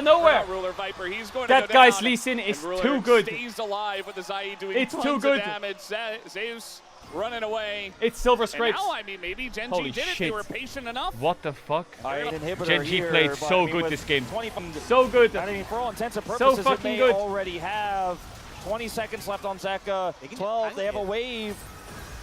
of nowhere. Ruler Viper, he's going That to go guy's down, Lee Sin is and Ruler too good. Stays alive with the Zaid doing It's tons too of good. damage. Zeus running away. It's Silver And Scrapes. now, I mean, maybe Gen G Holy did it. shit. They were patient enough. What the fuck? Inhibitor Gen G here, played but so I mean, good with this game. 20, So good. I mean, for all intents and purposes, So fucking they good. already have 20 seconds left on Zeka. 12, they have a wave.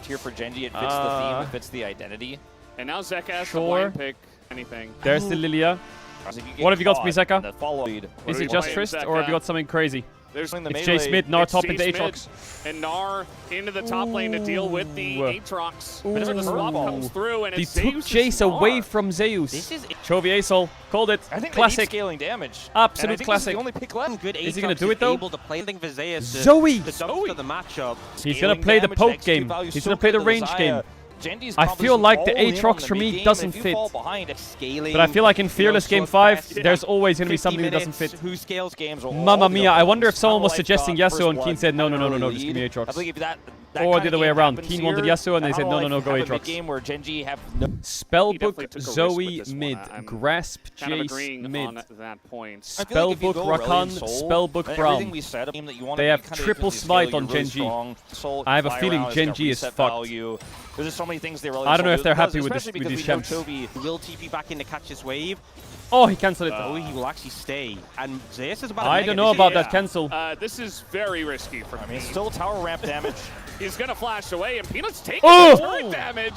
draft here for Genji. It fits the theme, it fits the identity. And now Zeka has to blind pick anything. There's the Lilia. What have you got for me, Zeka? Is it just Trist Trist, or have you got something crazy? There's It's Jace mid, Nar top into Aatrox. And Nar into the top lane to deal with the Aatrox. Whenever the swap comes through, and He it's took Zeus Jace away from Zeus. This is Chovy Asol. Called it. I think classic. they need scaling damage. Absolute and I think classic. This is the only pick left. good. Is he going to do it though? Able to play thing for Zeus. Zoe! The dumpster the matchup. He's going to play the poke game. He's going to play the range game. I feel like the Aatrox for me doesn't fit. But I feel like in Fearless Game 5, there's always going to be something that doesn't fit. Who scales games? Mamma mia, I wonder if someone was suggesting Yasuo and Keen said, no, just give me Aatrox. Or the other way around. Keen wanted Yasuo and they said, no, go Aatrox. Spellbook, Zoe mid. Grasp, Jace mid. Spellbook, Rakan, Spellbook, Braum. They have triple smite on Genji. I have a feeling Genji is fucked. There's so many things they I don't know if they're happy with these champs. Will TP back in to catch this wave. Oh, he cancelled it. Oh, he will actually stay. And Zeus is about to I don't know about that cancel. This is very risky for me. Still tower ramp damage. He's going to flash away, and Peanut's taking Oh! damage.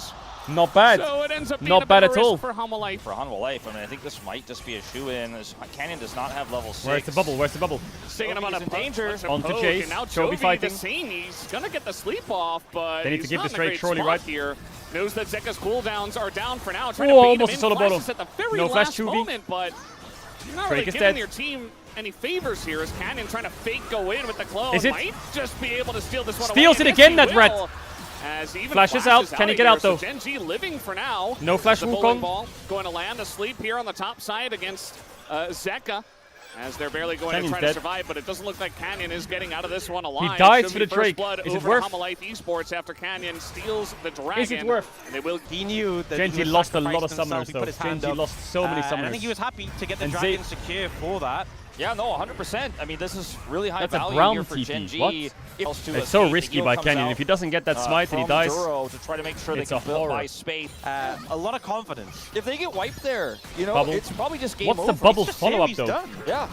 Not bad. So it ends up being Not a bad bit of at a risk all. for Humble Life. For Humble Life, I mean, I think this might just be a shoe-in. Canyon does not have level 6. Where's the bubble? Where's the bubble? Sticking him on a danger. Onto poke, Chase. and now Chovy fighting. The same. He's going to get the sleep off, but They need to he's give not this in a Drake great surely spot right here. Knows that Zeka's cooldowns are down for now. Trying Oh, to bait almost him a solo in bottle. flashes at the very No flash last 2v. moment, but you're not Drake really is giving dead. your team any favors here as Canyon trying to fake go in with the clone. Is it? Might just be able to steal this one Steals away. it again, Yes, that he rat. will. As even Flashes out. Can he get out, though? So Genji living for now. No flash The bowling Wukong. ball going to land asleep here on the top side against Zeka. As they're barely going Canyon's to try to dead. survive, but it doesn't look like Canyon is getting out of this one alive. dies Should for be the first Drake. blood Is it over worth? Humble Life Esports after Canyon steals the dragon. Is it worth? And they will. He knew that Genji he was lost a lot of sacrificing summoners, himself. He though. put his hand Genji up. lost so many And I summoners. think he was happy to get the And dragon secure for that. Yeah, no, 100%. I mean, this is really high That's a value Braum here for TP. Genji. What? It's so risky by Canyon. If he doesn't get that smite and he dies, Duro to try to make sure it's they a can build horror. by space. A lot of confidence. If they get wiped there, you know, Bubble. it's probably just game What's over. the bubble It's just follow-up, series though? done. Yeah.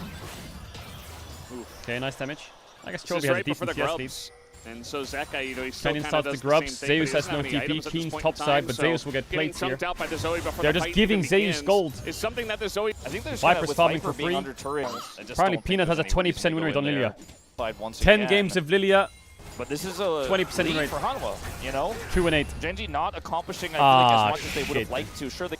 Okay, nice damage. I guess This is Chovy has a right before decent the CS lead. grubs. And so Zeka, you know, he still Canyon kind of starts the does grubs. the same thing, Zeus but has he no doesn't have any TP. items at this Keen's point top in side, time, but so Zeus will get getting plates here. chunked out by the Zoe before They're the just fight giving even Zeus begins gold. Is something that the Zoe. I think there's Viper's with farming Viper for being free. under turret. I just Apparently don't think Peanut has a there's any 20% reason to win rate go on in Lilia. there. Once 10 again. games of Lilia, But this is a 20% win lead rate. for Hanwha, you know? 2 and 8. Genji not accomplishing, I feel like, Ah, as much as they would have shit. liked to. Sure, they...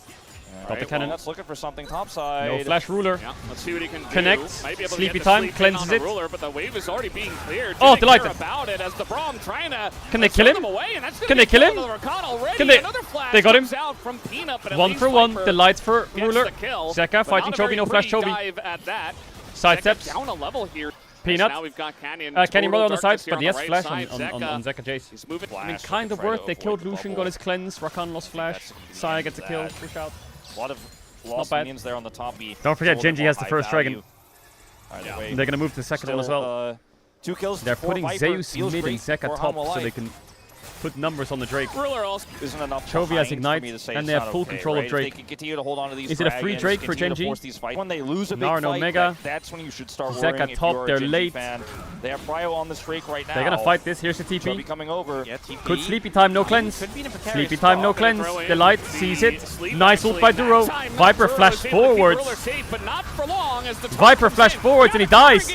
Got the cannon. Let's looking for something topside. No flash ruler. Yeah, let's see what he can Connect. do. Might be able to Sleepy get the time. sleep in Cleanses on the it. ruler, but the wave is already being cleared. Oh, Didn't delighted. care about it as the Braum trying to Can they kill him? him away, and that's Can they kill him? Already. Can they- Another flash they got him. comes out from Peanut, but at 1 least for 1. Viper Delight for gets ruler. the kill, Zeka but fighting not a Chovy. very No flash pretty Chovy. dive at that. Sidesteps. Zeka down a level here. Peanut. Now we've got Canyon. Canyon brother on the Total side, darkness here but he has the flash right on side. Zeka Jace. He's moving. I mean, Flash kind to of try to worth. They avoid killed the Lucian, bubble. got his cleanse. Rakan lost flash. That's gonna be Saya gets a kill. bad. Push out. A lot of lost bad. minions there on the top B. Don't forget, So a little Genji bit has more the first high dragon. value. Either way, They're going to move to the second one as still, well. 2 kills. They're for putting Viper. Zeus Feels mid and great Zeka for top Hanwha so they Life. can put numbers on the Drake. Ruler also. Isn't enough Chovy has behind Ignite, for me to say and it's they have not full okay, control of right? Drake. If they can continue to hold on to these Is it a free dragons, Drake for continue to Genji? force these fights. When they lose a big Nara, no fight, Mega. that's when you should start Zeka worrying if top, you're a they're Genji late. fan. They have Prio on the streak right now. They're going to fight this. Here's the Chovy TP. coming over. Yeah, TP. Good sleepy time, no cleanse. Could be in a precarious Sleepy time, no spot. cleanse. Throw in Delight the sees it. sleep, Nice ult by actually. Duro. That time, Viper Duro flash is able to keep forwards. Ruler safe, but not for long as the top Viper comes flash in. forwards and he dies.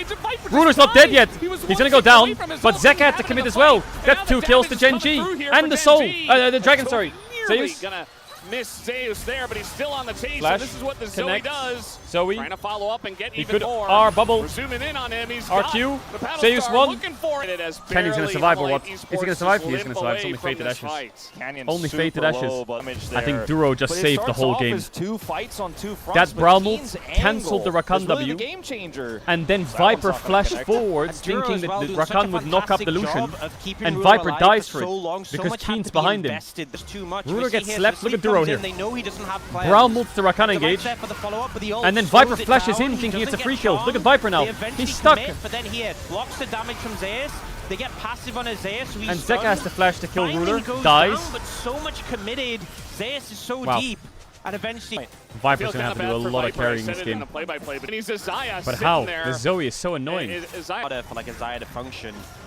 Ruler's not dead yet. He's going to go down, but Zeka had to commit as well. That's 2 kills to Genji. And the soul. The dragon, sorry. Zeus. Gonna miss Zeus there, but he's still on the chase. Flash. So this is what the Zoe Connect. does. Zoe. Trying to follow up and get He even could more. R bubble. We're zooming in on him. He's RQ. got the battle Zeus star won. looking for it. Canyon's gonna survive or what? Is he gonna survive? He is gonna survive. It's only fated ashes. Canyon's Only super fated ashes. low damage I think there. Duro just But it saved the starts whole off game. as 2 fights on 2 fronts, That but Braum ult Keen's cancelled the angle Rakan is really W. the game changer. And then That one's Viper not gonna flashed connect. forwards, Duro thinking as that well the doing such a Rakan would knock up the fantastic Lucian. job of keeping And Ruler Viper alive dies for for it, so long. So because much had Keen's to be behind him. invested. There's too much. Ruler We see gets here, slept. so Look at Zoe Duro comes here. in, They know he doesn't have players. Braum ults the Rakan The right engage. set for the follow-up, but the ult And then slows Viper it flashes down. in, He thinking it's a doesn't free get kill. charmed. Look at Viper now. They eventually He's stuck. commit, but then here, blocks the damage from Zeus. They get passive on his Zeus, so he's And Zeka stunned. has to flash to kill Finally Ruler. he goes Dies. down, but so much committed. Zeus is so Wow. deep. And eventually... Viper's going to have to do a lot of carrying this game. But he's a Xayah But sitting how? there. The Zoe is so annoying. For like a Xayah to function.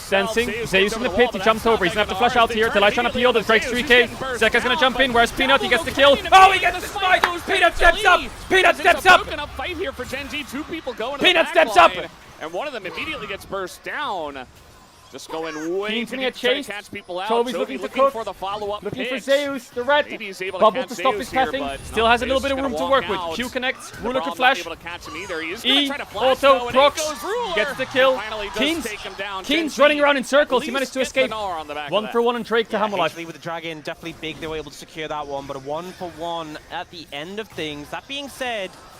himself. Sensing. Zeus in the pit. He jumped over. He's going to have to flash out here. Delight's trying to peel. There's breaks 3k. Zeka's going to jump in. Where's Peanut? He gets the kill. Oh, he gets the spike. Peanut steps up. Peanut steps up. Broken up fight here for Gen G. Two people going. Peanut steps up. And one of them immediately gets burst down. Just going way Keen's too gonna deep, get trying chased. to catch people out. Toby's Chovy looking to looking cook. for the follow-up Looking pitch. for Zeus. The red. Maybe he's able to Bubble catch to stop Zeus his here, pathing. but Still no, has a little Zeus bit of is room gonna to work walk with. out. Q connects. The Ruler Brawl can not flash. able to catch him either. He's gonna E. try to flash, Auto. though, and Procs. in goes Ruler. Gets the kill. Finally does Keen's. take him down. Keen's Gen running G around in circles. He at managed to least gets escape. the Gnar on the back of 1 for 1 on Drake to Hammerlife. Actually, with the Dragon, definitely big they were able to secure that one, but a 1 for 1 at the end of things. That being said,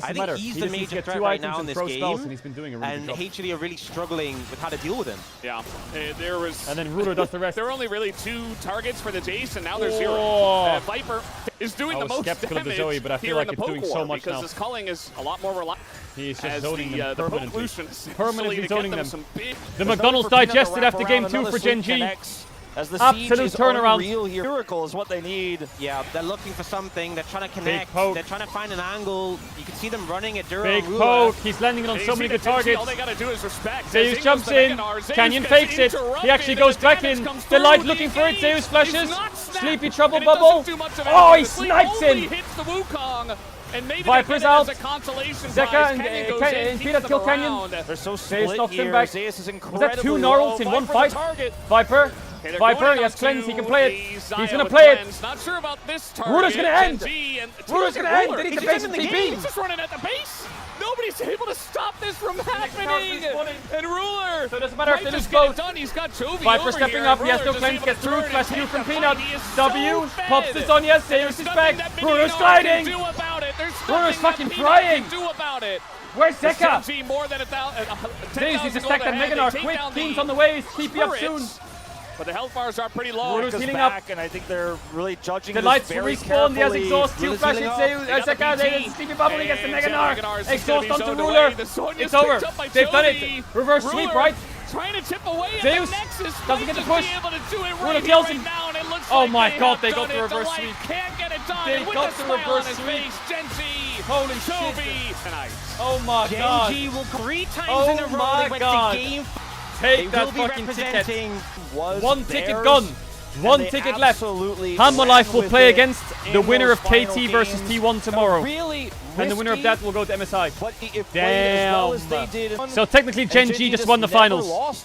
doesn't I matter. think he's He the just needs to major get threat 2 right items now in and this throw spells, game. and he's been doing a really good And job. HLE are really struggling with how to deal with him. Yeah, there was... And then Ruler does the rest. There were only really 2 targets for the Jace, and now there's 0. Viper is doing the most skeptical of the damage Zoe, but I feel here like in the it's doing poke so war, much because now. his culling is a lot more reliable. He is just As zoning them the poke permanently. Lucian Permanently to get zoning them. some big... The McDonald's digested after game 2 for Gen G. As the Absolute siege is turnaround. unreal here. Miracle is what they need. Yeah, they're looking for something. They're trying to connect. poke. They're trying to find an angle. You can see them running at Duro Big and Ruler. poke. He's landing it on so many good targets. All they gotta do is respect. Zeus jumps in. Canyon fakes it. He actually goes back in. The light looking for it. Zeus flashes. Sleepy trouble bubble. Oh, he snipes in. Hits the Wukong. And maybe Viper's out. Zeka Zeka and Peter kill Canyon. They're so Zeus split knocks him here. back. Zeus is Was incredibly that 2 low. Gnarls in one Viper the fight? target. Viper Okay, Viper, he has cleanse, he can play it. He's gonna play it. Not sure about this target. Ruler's gonna end. Ruler's gonna end. They need to base the TP. He's just running at the base. Nobody's able to stop this from happening. And Ruler. So it doesn't matter if they lose get it both. done. He's got Chovy Viper over stepping here. up. He has no Ruler cleanse. just Gets able to through. turn Flash and Q take from the Peanut. fight. He is W. so Pops fed. to Sonya. Saves There's his nothing back. that Ruler's Peanut gliding. can do about it. There's Ruler's nothing fucking that Peanut flying. can do about it. Where's Zeka? Genji more than 10,000 Days, he's gold stacked that ahead. Meganar. They take Quick, down King's the on the way. TP up soon. Spirits. But the health bars are pretty low. Ruler's Goes healing back, up. and I think they're really judging The this lights very respawn. He has carefully. exhaust. Q Ruler's flash. healing It's up. Zeka. They Sleepy Bubble. He gets the Meganar. Meganar's Exhaust gonna be onto zoned Ruler. away. The Sonya's It's over. picked up by They've done Chovy. it. Reverse Ruler sweep, right? Trying to chip away at Zeus the Nexus. doesn't get the Might push. just be able to do it Ruler right kills here, him. right now, and it looks Oh like my they God, have they got done the it. reverse Delight sweep. Can't get it done. They And with got a the smile reverse on his sweep. face, Genji. Holy Chovy tonight. Oh my God. Genji will 3 times Oh in a row. my They went God. to game. Take They that will be fucking ticket. representing. Was One ticket theirs, gone. and One they ticket left. absolutely Hanwha ran Life will with play it against in the winner those of KT final versus games. T1 tomorrow. Really And the winner of risky, that will go to MSI. but if played as well as they Damn. did, So technically and Genji just won the never finals. lost